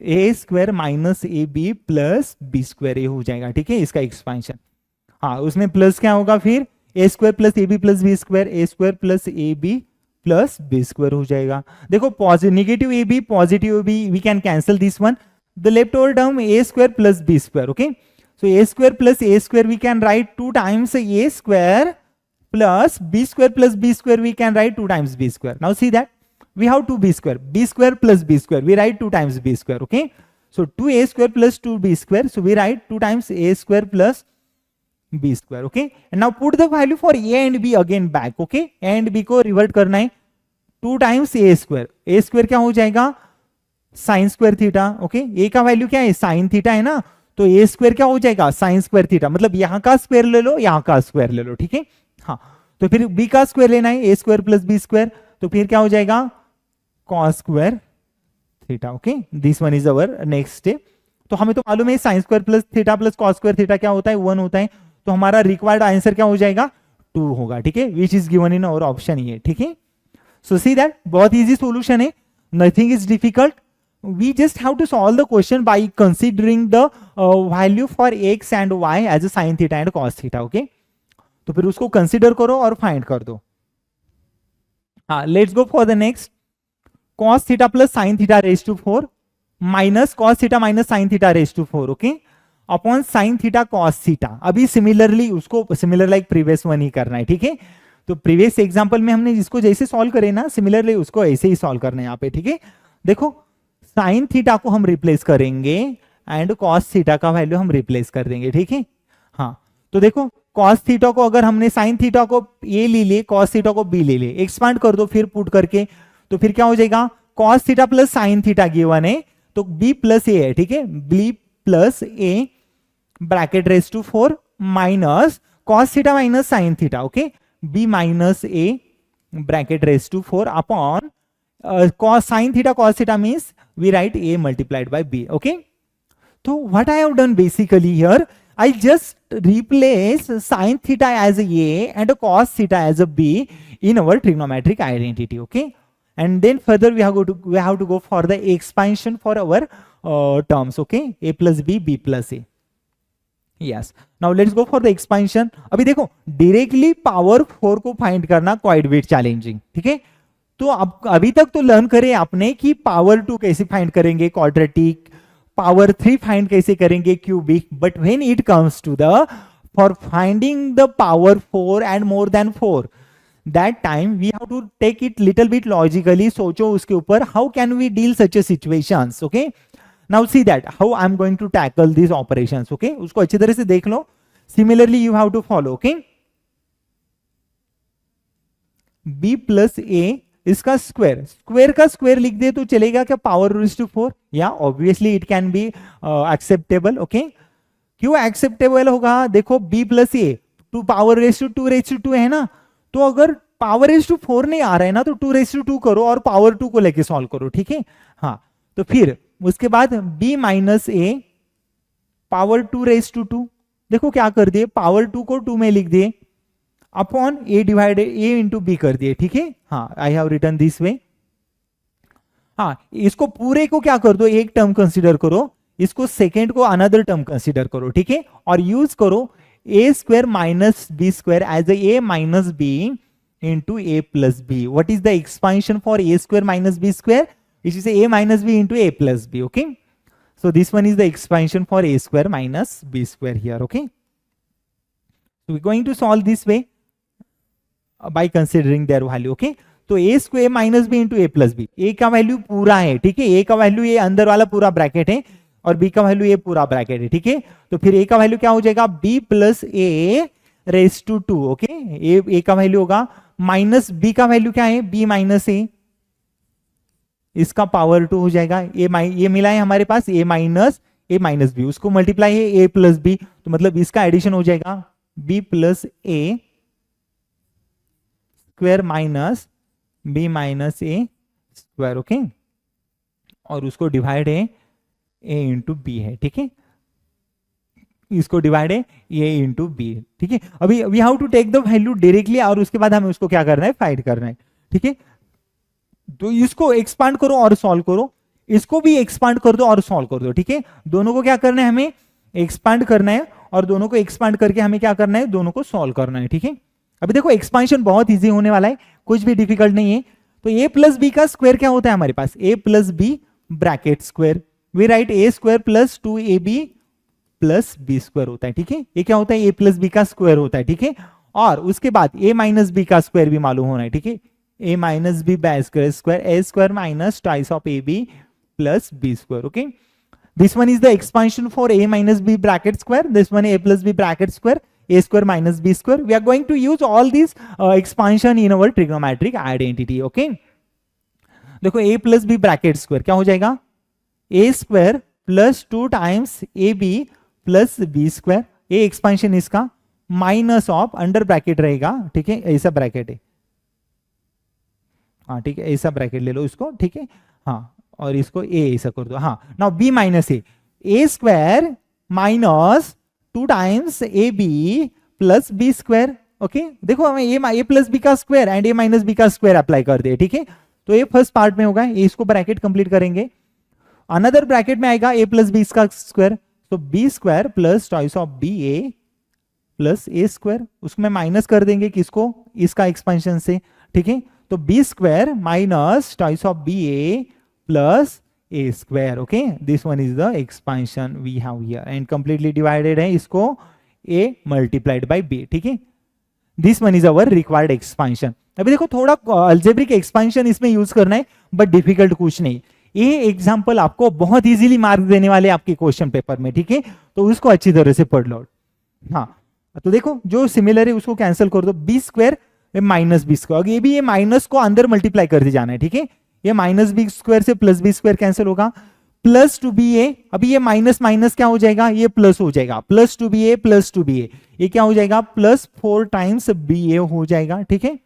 A square minus A B plus B square ये हो जाएगा. ठीक है, इसका एक्सपेंशन. हाँ, उसमें प्लस क्या होगा फिर, A square plus A B plus B square, A square plus A B plus B square हो जाएगा. देखो positive negative A B positive A B we can cancel this one, the left over term A square plus B square. Okay, so A square plus A square we can write 2 times A square plus b square plus b square we can write 2 times b square. Now see that we have 2b square plus b square we write 2 times b square. Okay, so 2a square plus 2b square, so we write 2 times a square plus b square. Okay, and now put the value for a and b again back. Okay, a and b को revert करना है, 2 times a square क्या हो जाएगा, sin square theta. Okay, a का value क्या है, sin theta है ना, तो a स्क्वायर क्या हो जाएगा, sin square थीटा, मतलब यहां का स्क्वायर ले लो, यहां का स्क्वायर ले लो. ठीक है, हाँ, तो फिर b का स्क्वायर लेना है, a square plus B square, तो फिर क्या हो जाएगा, cos square theta. Okay, this one is our next step. तो हमें तो मालूम है sin square plus theta plus cos square theta क्या होता है, 1 होता है. तो हमारा रिक्वायर्ड आंसर क्या हो जाएगा, 2 होगा. ठीक है, which is given in our option ये. ठीक है, सो सी दैट बहुत इजी सॉल्यूशन है, nothing is difficult. we just have to solve the question by considering the value for x and y as a sin theta and cos theta. Okay, तो फिर उसको consider करो और फाइंड कर दो. हाँ, let's go for the next. cos theta plus sin theta raise to 4 minus cos theta minus sin theta raise to 4. Okay, upon sin theta cos theta. अभी similarly उसको सिमिलर लाइक प्रीवियस वन ही करना है. ठीक है, तो previous example में हमने जिसको जैसे सॉल्व करे ना, सिमिलरली उसको ऐसे ही सॉल्व करना है यहाँ पे. ठीक है, देखो sin थीटा को हम रिप्लेस करेंगे एंड cos थीटा का वैल्यू हम रिप्लेस कर देंगे. ठीक है, हाँ, तो देखो cos थीटा को अगर हमने sin थीटा को a ले लिए, cos थीटा को b ले लिए, एक्सपांड कर दो फिर पुट करके, तो फिर क्या हो जाएगा, cos theta plus sin theta given है, तो b प्लस a है. ठीक है, b plus a bracket raise to 4 minus cos theta minus sin theta. Okay, b minus a bracket raise to 4 upon cos sin theta cos theta means we write a multiplied by b. Okay, so what I have done basically here, I just replace sin theta as a and cos theta as a b in our trigonometric identity. Okay, and then further we have to go for the expansion for our terms. Okay, a plus b, b plus a. Yes, now let's go for the expansion. अभी देखो directly power 4 को find करना quite bit challenging. ठीक है, तो अब अभी तक तो लर्न करें आपने कि पावर 2 कैसे फाइंड करेंगे, क्वाड्रेटिक, पावर 3 फाइंड कैसे करेंगे, cubic. But when it comes to the for finding the power 4 and more than 4, that time we have to take it little bit logically, सोचो उसके ऊपर, how can we deal such a situations, okay. Now see that how I am going to tackle this operations, okay, उसको अच्छी तरह से देख लो। Similarly you have to follow, okay. b plus A इसका स्क्वायर, स्क्वायर का square लिख दे तो चलेगा क्या, पावर रेज टू 4, या obviously it can be acceptable, okay. क्यों एक्सेप्टेबल होगा, देखो b plus a to power raise to 2 है ना, तो अगर पावर रेज टू 4 नहीं आ रहा है ना, तो 2 रेज टू 2 करो और पावर 2 को लेके सॉल्व करो, ठीक है। हाँ, तो फिर उसके बाद b minus a power 2 raise to 2, देखो क्या कर दिए, पावर 2 को 2 में लिख दिए, upon a divided a into b कर दिए, ठीक है। हाँ, I have written this way. हाँ, इसको पूरे को क्या कर दो, एक टर्म कंसीडर करो, इसको सेकेंड को अनदर टर्म कंसीडर करो, ठीक है, और यूज करो a square minus B square as a minus B into A plus b. What is the expansion for a square minus B square, इट इज a minus B into A plus b, okay. So this one is the expansion for a square minus B square here, okay. So we're going to solve this way by considering their value, okay। तो a square minus B into A plus B, A का value पूरा है, ठीक है, ए का value ये अंदर वाला पूरा ब्रैकेट है और b का वैल्यू ये पूरा ब्रैकेट है, ठीक है। तो फिर a का वैल्यू क्या हो जाएगा, b plus A raise to 2, okay. A का वैल्यू होगा माइनस b का वैल्यू क्या है, b माइनस ए, इसका पावर 2 हो जाएगा, ये मिला है हमारे पास a माइनस बी, उसको मल्टीप्लाई है a प्लस बी, तो मतलब इसका एडिशन हो जाएगा b plus A square minus b minus a square, okay, और उसको डिवाइड है a इंटू बी है, ठीक है, इसको डिवाइड है a इंटू बी, ठीक है। अभी we have to take the value directly और उसके बाद हमें उसको क्या करना है, फाइंड करना है, ठीक है। तो इसको एक्सपांड करो और सॉल्व करो, इसको भी एक्सपांड कर दो और सॉल्व कर दो, ठीक है। दोनों को क्या करना है, हमें एक्सपांड करना है और दोनों को एक्सपांड करके हमें क्या करना है, दोनों को सॉल्व करना है, ठीक है। अभी देखो एक्सपांशन बहुत इजी होने वाला है, कुछ भी डिफिकल्ट नहीं है। तो a प्लस बी का स्क्वायर क्या होता है हमारे पास, a plus B bracket square, we write a square plus 2ab plus B square होता है, ठीक है। ये क्या होता है, a प्लस बी का स्क्वायर होता है, ठीक है। और उसके बाद a माइनस बी का स्क्वायर भी मालूम होना है, ठीक है, a minus B square a square minus twice of ab plus B square, okay. This one is the expansion for a minus b bracket square. This one a plus b bracket square, a square minus b square. We are going to use all these expansion in our trigonometric identity. Okay. देखो a plus b bracket square क्या हो जाएगा, a square plus 2 times ab plus b square. a expansion इसका minus of under bracket रहेगा, ठीक है, ऐसा bracket है, हाँ ठीक है, ऐसा ब्रैकेट ले लो इसको, ठीक है। हाँ, और इसको a ऐसा कर दो, हाँ। Now b minus a square minus 2 times A B plus B square, okay. देखो हमें a प्लस बी का square and a minus b का स्क्वायर अप्लाई कर दे, ठीक है। तो ये फर्स्ट पार्ट में होगा, इसको ब्रैकेट कंप्लीट करेंगे, अनदर ब्रैकेट में आएगा a प्लस बी का स्क्वायर, तो B square plus twice of b A plus A square, उसमें माइनस कर देंगे किसको, इसका एक्सपेंशन से, ठीक है। तो B square minus twice of b A plus A square, okay. This one is the expansion we have here and completely divided है इसको a मल्टीप्लाइड बाय b, ठीक है। This one is our required expansion. अभी देखो थोड़ा algebraic expansion इसमें use करना है, बट डिफिकल्ट कुछ नहीं। ये एग्जांपल आपको बहुत इजीली मार्क्स देने वाले आपके क्वेश्चन पेपर में, ठीक है, तो उसको अच्छी तरह से पढ़ लो। हाँ, तो देखो जो सिमिलर है उसको कैंसिल कर दो, b square minus B square, ये भी ये माइनस को अंदर मल्टीप्लाई कर दी जाना है, ठीक है। ये माइनस बी स्क्वायर से प्लस बी स्क्वायर कैंसिल होगा, प्लस टू बी ए, अभी ये माइनस माइनस क्या हो जाएगा, ये प्लस हो जाएगा, प्लस टू बी ए प्लस टू बी ए, ये क्या हो जाएगा, प्लस 4 टाइम्स बी ए हो जाएगा, ठीक है।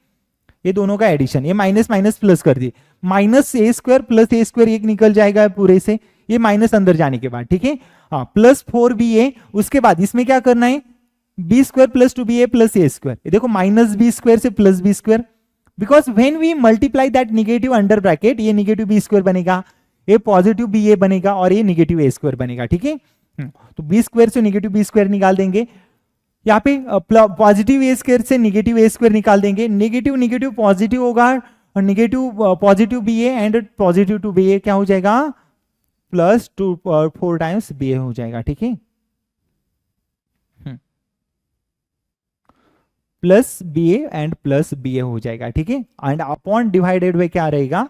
ये दोनों का एडिशन, ये माइनस माइनस प्लस कर दिए, minus a square plus A square एक निकल जाएगा पूरे से, ये माइनस अंदर जाने के बाद, ठीक है। हाँ, प्लस 4 बी ए, उसके बाद इसमें क्या करना है, B square plus two B ए प्लस ए स्क्वायर, देखो माइनस बी स्क्वायर से plus B square, because when we multiply that negative under bracket, ये निगेटिव बी स्क्वायर बनेगा, ये पॉजिटिव बी ए बनेगा और ये निगेटिव ए स्क्वायर बनेगा, ठीक है। तो बी स्क्वायर से निगेटिव बी स्क्वायर निकाल देंगे, यहाँ पे पॉजिटिव ए स्क्वायर से निगेटिव ए स्क्वायर निकाल देंगे, निगेटिव निगेटिव पॉजिटिव होगा और negative positive B A and positive two B A क्या हो जाएगा, प्लस 4 टाइम्स बी ए हो जाएगा, ठीक है। Plus B A and plus B A हो जाएगा, ठीक है। एंड अपॉन डिवाइडेड बाय क्या रहेगा,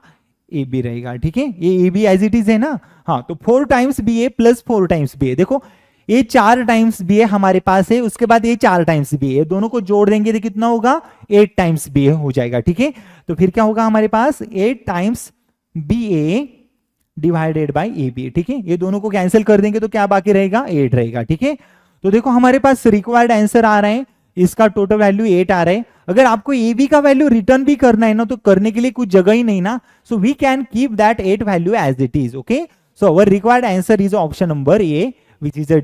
ए बी रहेगा, ठीक है। ये a b as it is है ना, हाँ। तो 4 times b A plus 4 times b a, देखो ये 4 टाइम्स बी ए हमारे पास है, उसके बाद ये 4 टाइम्स बी ए, दोनों को जोड़ देंगे तो कितना होगा, 8 टाइम्स बी ए हो जाएगा, ठीक है। तो फिर क्या होगा हमारे पास 8 times b a divided by a b, ठीक है। ये दोनों को कैंसिल कर देंगे तो क्या बाकी रहेगा, 8 रहेगा, ठीक है। तो देखो हमारे पास रिक्वायर्ड आंसर आ रहा है, इसका टोटल वैल्यू 8 आ रहा है। अगर आपको ए बी का वैल्यू रिटर्न भी करना है ना, तो करने के लिए कुछ जगह ही नहीं ना, so we can keep that 8 value as it is, okay. So our required answer is option number a, which is a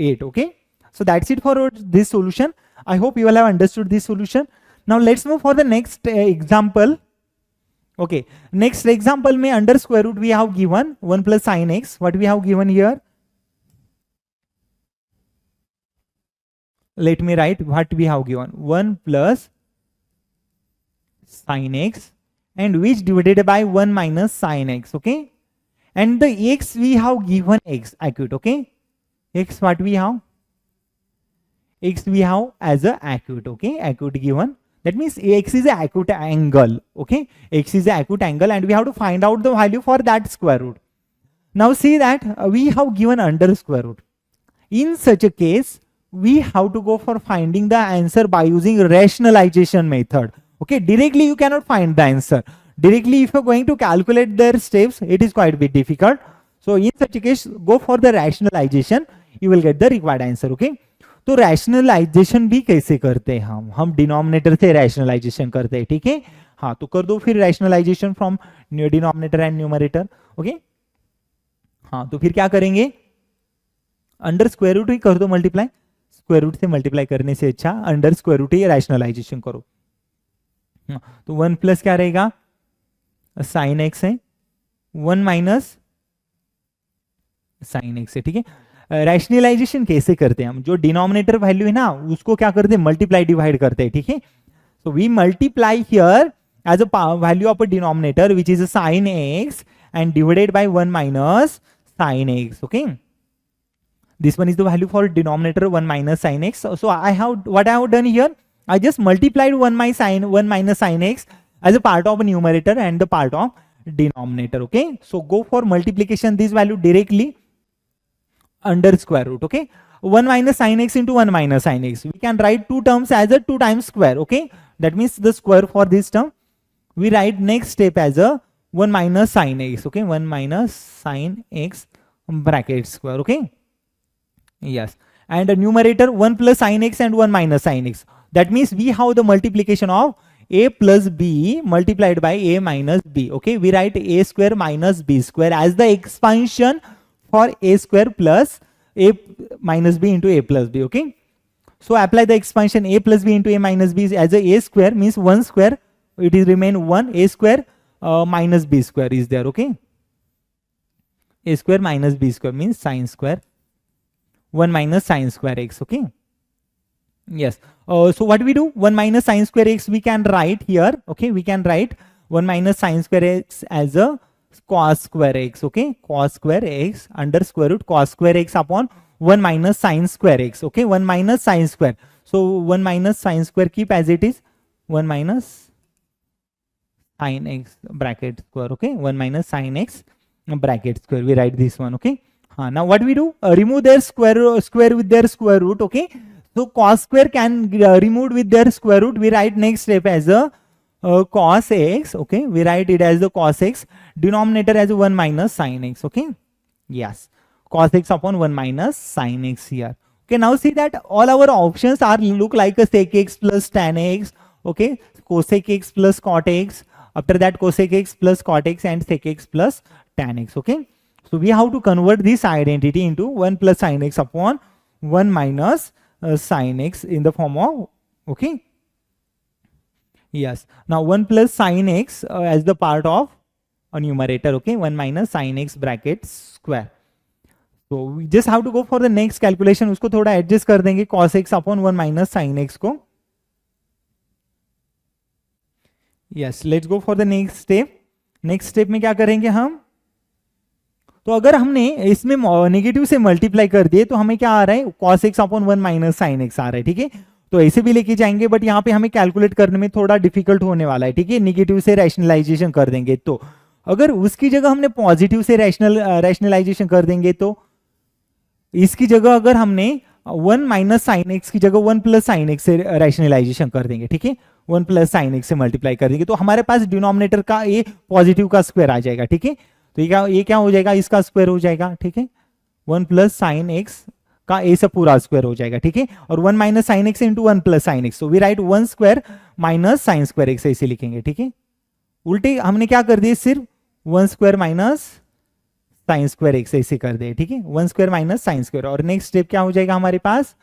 8, okay. So that's it for this solution. I hope you all have understood this solution. Now let's move for the next example. Okay, next example में under square root we have given 1 plus sin x. What we have given here? Let me write what we have given, 1 plus sin x and which divided by 1 minus sin x, okay. And the x we have given x acute, okay. X what we have? X we have as a acute, okay. Acute given. That means x is a acute angle, okay. X is a acute angle and we have to find out the value for that square root. Now see that we have given under square root. In such a case, we have to go for finding the answer by using rationalization method, okay. Directly you cannot find the answer. Directly if you're going to calculate their steps, it is quite a bit difficult. So in such a case, go for the rationalization. You will get the required answer, okay. तो rationalisation भी कैसे करते हैं हम denominator से rationalisation करते हैं, ठीक है। हाँ, तो कर दो फिर rationalization from denominator and numerator, okay. हाँ, तो फिर क्या करेंगे, अंडर स्क्वायर रूट ही कर दो मल्टीप्लाई, स्क्वायर रूट से मल्टीप्लाई करने से अच्छा अंडर स्क्वायर रूट ही रैशनलाइजेशन करो। तो 1 प्लस क्या रहेगा, साइन एक्स है, 1 माइनस साइन एक्स है, ठीक है। रैशनलाइजेशन कैसे करते हैं हम, जो डिनोमिनेटर वैल्यू है ना उसको क्या करते हैं, मल्टीप्लाई डिवाइड करते हैं, ठीक है। So we multiply here as a value of a denominator which is sin x and divided by 1 minus sin x, okay. This one is the value for denominator 1 minus sin x. So I have what I have done here, I just multiplied 1 minus sin x as a part of a numerator and the part of denominator, okay. So go for multiplication this value directly under square root, okay. 1 minus sin x into 1 minus sin x, we can write two terms as a 2 times square, okay. That means the square for this term we write next step as a 1 minus sin x, okay. 1 minus sin x bracket square, okay. Yes, and a numerator 1 plus sin x and 1 minus sin x, that means we have the multiplication of a plus b multiplied by a minus b, okay. We write a square minus b square as the expansion for a square plus a minus b into a plus b, okay. So apply the expansion a plus b into a minus b as a square means 1 square, it is remain 1, a square minus b square is there, okay. A square minus b square means sin square 1 minus sin square x, okay. Yes, so what we do, 1 minus sin square x we can write here, okay. We can write 1 minus sin square x as a cos square x, okay. Cos square x under square root cos square x upon 1 minus sin square x, okay. 1 minus sin square, so 1 minus sin square keep as it is, 1 minus sin x bracket square, okay. 1 minus sin x bracket square, we write this one, okay. Now what we do, remove their square with their square root, okay. So cos square can removed with their square root, we write next step as a cos x, okay. We write it as the cos x, denominator as 1 minus sin x, okay. Yes, cos x upon 1 minus sin x here, okay. Now see that all our options are look like a sec x plus tan x, okay. Cosec x plus cot x, after that cosec x plus cot x and sec x plus tan x, okay. So we have to convert this identity into 1 plus sin x upon 1 minus sin x in the form of, okay. Yes, now 1 plus sin x as the part of a numerator, okay. 1 minus sin x bracket square. So we just have to go for the next calculation, उसको थोड़ा adjust कर देंगे cos x upon 1 minus sin x को. Yes, let's go for the next step. Next step में क्या करेंगे हम, तो अगर हमने इसमें नेगेटिव से मल्टीप्लाई कर दिए तो हमें क्या आ रहा है, cos x upon 1 minus sin x आ रहा है, ठीक है. तो ऐसे भी लेके जाएंगे, बट यहाँ पे हमें कैलकुलेट करने में थोड़ा डिफिकल्ट होने वाला है, ठीक है। निगेटिव से रैशनलाइजेशन कर देंगे, तो अगर उसकी जगह हमने पॉजिटिव से रैशनलाइजेशन कर देंगे, तो इसकी जगह अगर हमने 1 माइनस साइन एक्स की जगह 1 प्लस साइन एक्स से रैशनलाइजेशन कर देंगे, ठीक है, 1 प्लस साइन एक्स से मल्टीप्लाई कर देंगे, तो हमारे पास डिनोमिनेटर का ये पॉजिटिव का स्क्वायर आ जाएगा, ठीक है। तो ये क्या हो जाएगा, इसका स्क्वायर हो जाएगा, ठीक है। 1 प्लस साइन एक्स का ए से पूरा स्क्वायर हो जाएगा, ठीक है। और 1 minus sine x into 1 plus sine X, तो we write 1 square minus sine square X, ऐसे लिखेंगे, ठीक है। उल्टे हमने क्या कर दिए, सिर्फ 1 square minus sine square X ऐसे कर दे, ठीक है, 1 स्क्वायर माइनस साइन स्क्वायर। और नेक्स्ट स्टेप क्या हो जाएगा हमारे पास,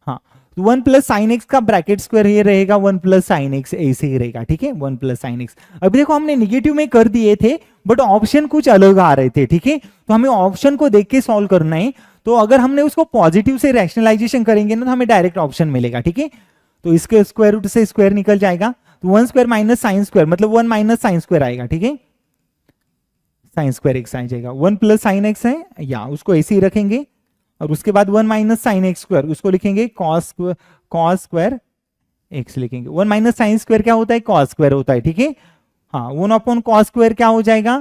हाँ, 1 प्लस साइन एक्स का ब्रैकेट स्क्वायर ये रहेगा 1 प्लस साइन एक्स ऐसे ही रहेगा, ठीक है, 1 प्लस साइन एक्स। अभी देखो हमने निगेटिव में कर दिए थे, बट ऑप्शन कुछ अलग आ रहे थे, ठीक है, तो हमें ऑप्शन को देख के सॉल्व करना है। तो अगर हमने उसको पॉजिटिव से रैशनलाइजेशन करेंगे ना, तो हमें डायरेक्ट ऑप्शन मिलेगा, ठीक है। तो इसके स्क्वायर रूट से स्क्वायर निकल जाएगा, तो 1 स्क्वायर माइनस साइन स्क्वायर मतलब 1 माइनस साइन स्क्वायर आएगा, ठीक है, साइन स्क्वायर एक्स आ जाएगा। 1 प्लस साइन एक्स है, या उसको ऐसे ही रखेंगे, और उसके बाद 1 माइनस साइन एक्स स्क्वायर, उसको लिखेंगे कॉस स्क्वायर एक्स लिखेंगे। 1 माइनस साइन स्क्वायर क्या होता है, कॉस स्क्वायर होता है, ठीक है। हाँ, 1 अपॉन कॉस स्क्वायर क्या हो जाएगा,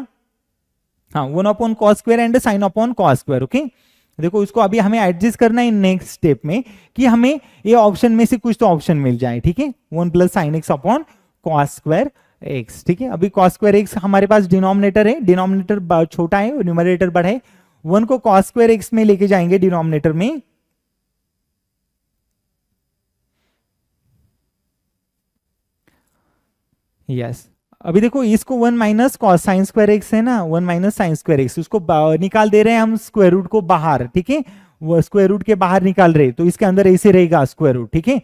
हाँ, 1 upon cos square and sign upon cos square, okay. देखो इसको अभी हमें एडजस्ट करना है नेक्स्ट स्टेप में, कि हमें ये ऑप्शन में से कुछ तो ऑप्शन मिल जाए, ठीक है। 1 plus sine x upon cos square x, ठीक है। अभी कॉस स्क्वायर एक्स हमारे पास डिनोमिनेटर है, डिनोमिनेटर छोटा है और न्यूमरेटर बड़ा है। 1 को कॉस स्क्वायर एक्स में लेके जाएंगे डिनोमिनेटर में, यस। अभी देखो इसको 1 minus cos sine square x है ना, 1 माइनस साइन स्क्वायर एक्स, उसको निकाल दे रहे हैं हम स्क्वायर रूट को बाहर, ठीक है, वो स्क्वायर रूट के बाहर निकाल रहे, तो इसके अंदर ऐसे रहेगा स्क्वायर रूट, ठीक है।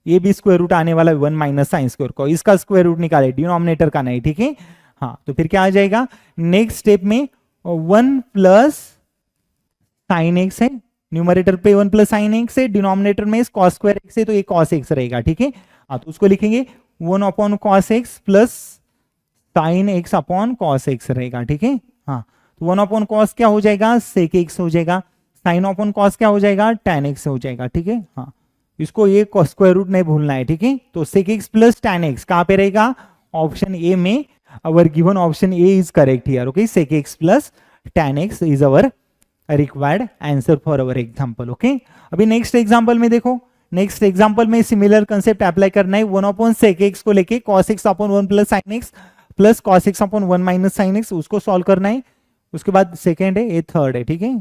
ये भी स्क्वायर रूट आने वाला है 1 माइनस साइन स्क्वायर को, इसका स्क्वायर रूट निकाले, डिनोमिनेटर का नहीं, ठीक है। हाँ, तो फिर क्या आ जाएगा नेक्स्ट स्टेप में, 1 प्लस साइन एक्स है, न्यूमरेटर पे 1 प्लस साइन एक्स है, डिनोमिनेटर में कॉस स्क्वायर एक्स है, तो ये कॉस एक्स रहेगा, ठीक है। हाँ, तो उसको लिखेंगे 1 upon cos x plus sine x upon cos x रहेगा, ठीक है। हाँ, तो 1 अपॉन कॉस क्या हो जाएगा, सेक एक्स हो जाएगा, साइन अपॉन कॉस क्या हो जाएगा, tan एक्स हो जाएगा, ठीक है। हाँ, इसको ये स्क्वायर रूट नहीं भूलना है, ठीक है। तो sec X plus tan X कहाँ पे रहेगा, ऑप्शन ए में। Our given option A is correct here, okay. Sec X plus tan X is our required answer for our example, okay. अभी नेक्स्ट एग्जाम्पल में देखो, नेक्स्ट एग्जाम्पल में similar concept apply करना है। 1 अपॉन सेक एक्स को लेके cos x upon 1 plus sine x plus cos x upon 1 minus sine x, उसको solve करना है। उसके बाद सेकेंड है, ये थर्ड है, ठीक है।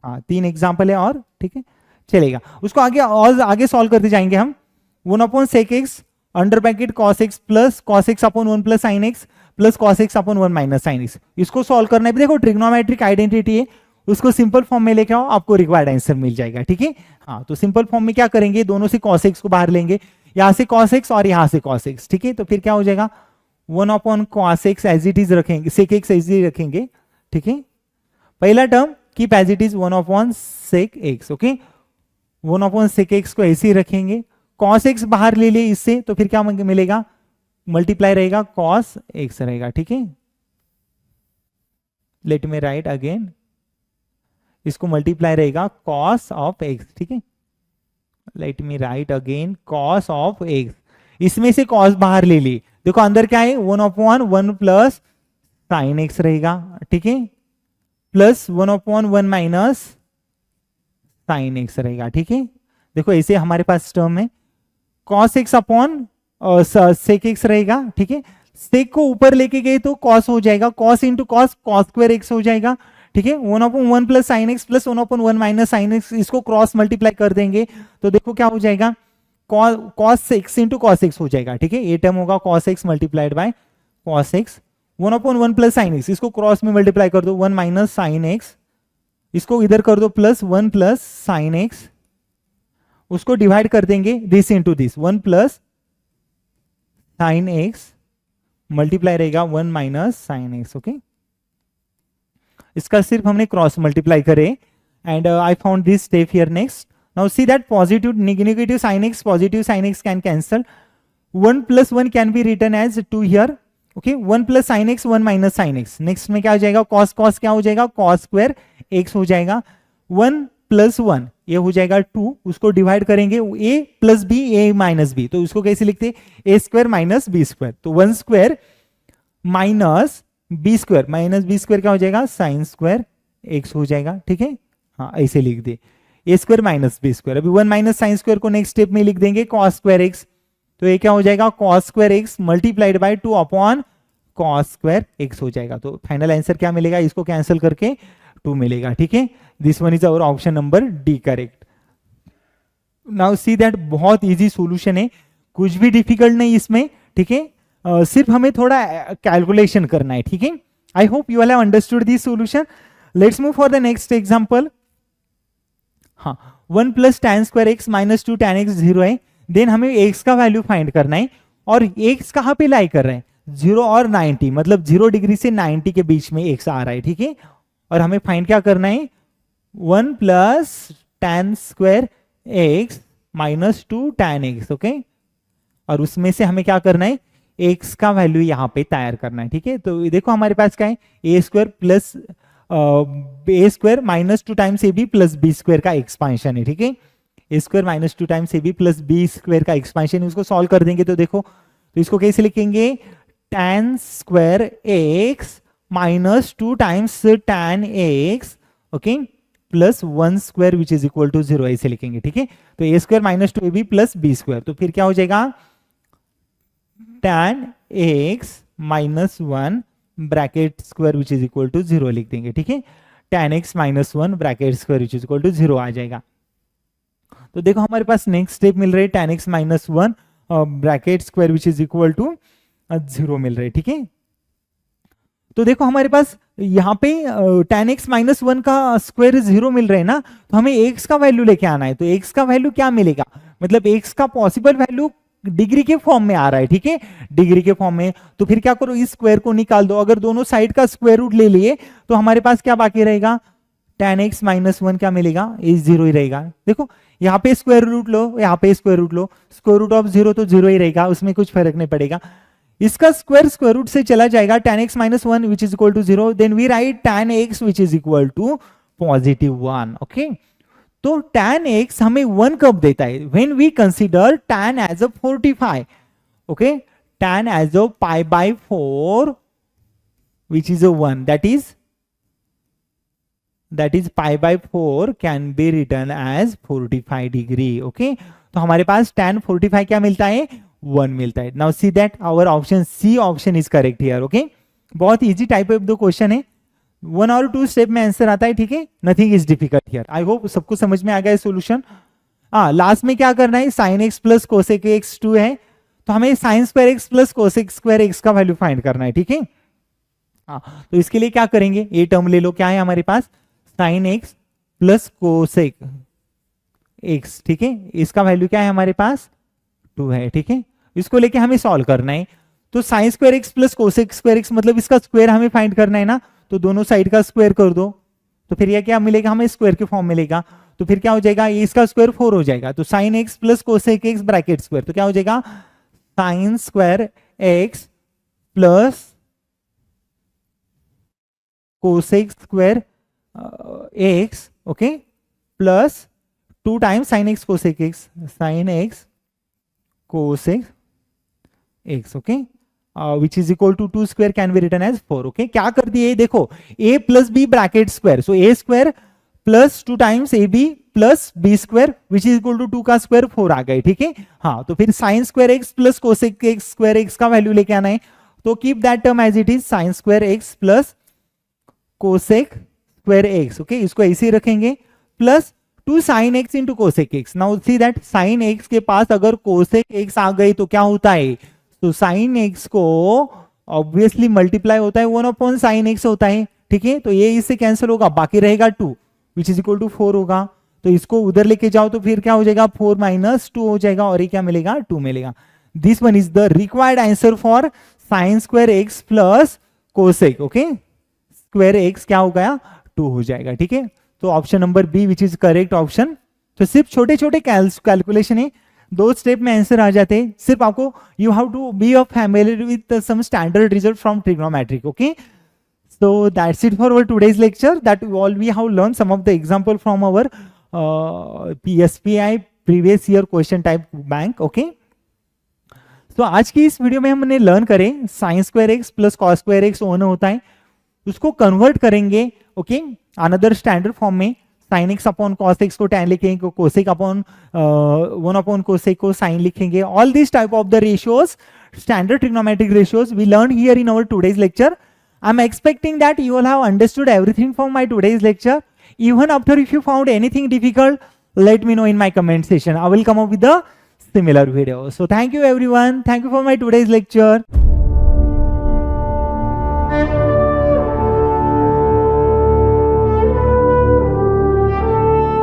हाँ, 3 एग्जाम्पल है और, ठीक है, चलेगा। उसको आगे और आगे सॉल्व करते जाएंगे हम। 1 upon sec x under bracket cos x plus cos x upon 1 plus sine x plus cos x upon 1 minus sine x, इसको सॉल्व करना है। देखो ट्रिग्नोमेट्रिक आइडेंटिटी है, उसको सिंपल फॉर्म में लेके आओ, आपको रिक्वायर्ड आंसर मिल जाएगा, ठीक है। हाँ, तो सिंपल फॉर्म में क्या करेंगे, दोनों से कॉस एक्स को बाहर लेंगे, यहां से कॉस एक्स और यहां से कॉस एक्स, ठीक है। तो फिर क्या हो जाएगा, 1 upon cos x as it is रखेंगे, सेक एक्स एज इट रखेंगे, ठीक है। पहला term keep as it is 1 upon sec x, okay. 1 upon sec x को ऐसे ही रखेंगे, कॉस एक्स बाहर ले लिए इससे, तो फिर क्या मिलेगा, मल्टीप्लाई रहेगा, कॉस एक्स रहेगा, ठीक है। लेट मी राइट अगेन, इसको मल्टीप्लाई रहेगा कॉस ऑफ एक्स, ठीक है। Late me right again cos of x, इसमें से कॉस बाहर ले ली, देखो अंदर क्या है, 1 अपॉन 1 प्लस साइन एक्स रहेगा, ठीक है, plus 1 upon 1 minus sine x रहेगा, ठीक है। देखो ऐसे हमारे पास टर्म है, cos x upon sec x रहेगा, ठीक है। सेक को ऊपर लेके गए तो कॉस हो जाएगा, cos into cos, cos square x हो जाएगा, ठीक है। 1 upon 1 plus sine x plus 1 upon 1 minus sine x, इसको क्रॉस मल्टीप्लाई कर देंगे, तो देखो क्या हो जाएगा, cos x into cos x हो जाएगा, ठीक है। ये टर्म होगा cos x multiplied by cos x. 1 upon 1 plus sine x, इसको क्रॉस में मल्टीप्लाई कर दो, 1 माइनस साइन एक्स, इसको इधर कर दो प्लस 1 प्लस साइन एक्स, उसको डिवाइड कर देंगे this into this, 1 plus sine x multiply रहेगा 1 माइनस साइन एक्स, ओके। इसका सिर्फ हमने क्रॉस मल्टीप्लाई करे, and I found this step here next. Now see that positive negative sine x positive sine x can cancel, 1 plus 1 can be written as 2 here, okay. 1 plus sine x 1 minus sine x, next में क्या हो जाएगा, cos cos क्या हो जाएगा, cos square x हो जाएगा। 1 plus 1 ये हो जाएगा 2, उसको डिवाइड करेंगे a plus B a minus b, तो उसको कैसे लिखते हैं, a square minus B square, तो 1 square minus B square, minus B square क्या हो जाएगा, साइन स्क्वायर एक्स हो जाएगा, ठीक है। हाँ ऐसे लिख दे, ए स्क्वायर माइनस बी स्क्वायर। अभी 1 माइनस साइन स्क्वायर को नेक्स्ट स्टेप में लिख देंगे कॉस स्क्वायर एक्स, तो ये क्या हो जाएगा, cos square x multiplied by 2 upon cos square x हो जाएगा। तो फाइनल आंसर क्या मिलेगा, इसको कैंसिल करके 2 मिलेगा, ठीक है। This one is our option number D correct. Now see that बहुत इजी सॉल्यूशन है, कुछ भी डिफिकल्ट नहीं इसमें, ठीक है। सिर्फ हमें थोड़ा कैलकुलेशन करना है, ठीक है। I hope you all have understood this solution. Let's move for the next example. हाँ 1 plus tan square X minus 2 tan x 0 है, देन हमें x का वैल्यू फाइंड करना है, और x कहां पे लाई कर रहे हैं, 0 और 90, मतलब 0 डिग्री से 90 के बीच में x आ रहा है, ठीक है। और हमें फाइंड क्या करना है, 1 plus tan square X minus 2 tan x, okay. और उसमें से हमें क्या करना है, x का वैल्यू यहाँ पे तैयार करना है, ठीक है। तो देखो हमारे पास क्या है, A square plus A square minus 2 times A B plus B square का एक्सपांशन है, ठीक है। A square minus 2 times A B plus B square का एक्सपांशन है, उसको सॉल्व कर देंगे तो देखो, तो इसको कैसे लिखेंगे, tan square X minus 2 times tan X, okay, plus 1 square which is equal to 0, ऐसे लिखेंगे, ठीक है। तो A square minus 2 A B plus B square, तो फिर क्या हो जाएगा, tan X minus 1 bracket square which is equal to 0 लिख देंगे, ठीक है। tan x minus 1 bracket square which is equal to 0 आ जाएगा। तो देखो हमारे पास नेक्स्ट स्टेप मिल रहा है, tan x minus 1 bracket square which is equal to 0 मिल रहा है, ठीक है। तो देखो हमारे पास यहाँ पे tan x माइनस 1 का स्क्वायर 0 मिल रहा है ना, तो हमें x का वैल्यू लेके आना है। तो x का वैल्यू क्या मिलेगा, मतलब x का पॉसिबल वैल्यू डिग्री के फॉर्म में आ रहा है, ठीक है, डिग्री के फॉर्म में। तो फिर क्या करो, इस स्क्वायर को निकाल दो, अगर दोनों साइड का स्क्वायर रूट ले लिए तो हमारे पास क्या बाकी रहेगा, tan x माइनस 1 क्या मिलेगा, ये 0 ही रहेगा। देखो यहाँ पे स्क्वायर रूट लो, यहाँ पे स्क्वायर रूट लो, स्क्वायर रूट ऑफ 0 तो 0 ही रहेगा, उसमें कुछ फर्क नहीं पड़ेगा। इसका स्क्वायर रूट से चला जाएगा, tan x minus 1 which is equal to 0, then we write tan x which is equal to +1, okay. तो tan x हमें 1 कब देता है, when we consider tan as a 45, okay, tan as a pi by 4 which is a 1, that is pi by 4 can be written as 45 degree, okay। तो हमारे पास tan 45 क्या मिलता है, 1 मिलता है। now see that our option C option is correct here, okay। बहुत easy type of दो question है, 1 और 2 स्टेप में आंसर आता है, ठीक है, nothing is difficult here. I hope सबको समझ में आ गया सोल्यूशन। लास्ट में क्या करना है, sine x plus cosec x 2 है, तो हमें sign square x plus cosec square x का वैल्यू फाइंड करना है, ठीक है। तो इसके लिए क्या करेंगे, ये टर्म ले लो, क्या है हमारे पास, sine x plus cosec X, ठीक है, इसका वैल्यू क्या है हमारे पास, 2 है, ठीक है। इसको लेके हमें सॉल्व करना है। तो sine square x plus cosec square x, मतलब इसका स्क्वायर हमें फाइंड करना है ना, तो दोनों साइड का स्क्वायर कर दो, तो फिर यह क्या मिलेगा, हमें स्क्वायर के फॉर्म मिलेगा। तो फिर क्या हो जाएगा, ये इसका स्क्वायर 4 हो जाएगा, तो sine x plus cosec x bracket square, तो क्या हो जाएगा, sine square x plus cosec square x, okay, plus 2 times sine x cosec x, sine x cosec x, okay, which is equal to 2 square can be written as 4, okay. क्या कर दिए, देखो a plus B bracket square, so a square plus 2 times A B plus B square which is equal to 2 का square 4 आ गए, ठीक है। हाँ, तो फिर sine square x plus cosec x square x का वैल्यू लेके आना है, तो keep that term as it is, sine square x plus cosec square x, okay, इसको ऐसे ही रखेंगे, plus 2 sine x into cosec x. Now see that sine x के पास अगर कोसेक एक्स आ गई तो क्या होता है, तो साइन एक्स को ऑब्वियसली मल्टीप्लाई होता है 1 अपॉन साइन एक्स होता है, ठीक है। तो ये इससे कैंसिल होगा, बाकी रहेगा 2 विच इज इक्वल टू 4 होगा, तो इसको उधर लेके जाओ तो फिर क्या हो जाएगा, 4 माइनस 2 हो जाएगा, और ये क्या मिलेगा, 2 मिलेगा। This one is the required answer for sine square x plus cosec, okay, square x क्या हो गया, 2 हो जाएगा, ठीक है। तो option number B which is correct option. तो सिर्फ छोटे छोटे कैलकुलेशन है, 2 स्टेप में आंसर आ जाते हैं, सिर्फ आपको you have to be a familiar with some standard result from trigonometric, okay. So that's it for our today's lecture, that all we have learned some of the example from our PSPI previous year question type bank. Okay, तो आज की इस video में हमने learn करें sign square x plus cos square x one होता है, उसको कन्वर्ट करेंगे. ओके, अनदर स्टैंडर्ड फॉर्म में sine x upon cos x को टैन लिखेंगे, cosec upon one upon cosec को साइन लिखेंगे. All this type of the ratios, standard trigonometric ratios we learned here in our today's lecture. I'm expecting that you all have understood everything from my today's lecture. Even after, if you found anything difficult, let me know in my comment section. I will come up with a similar video. So thank you everyone. Thank you for my today's lecture.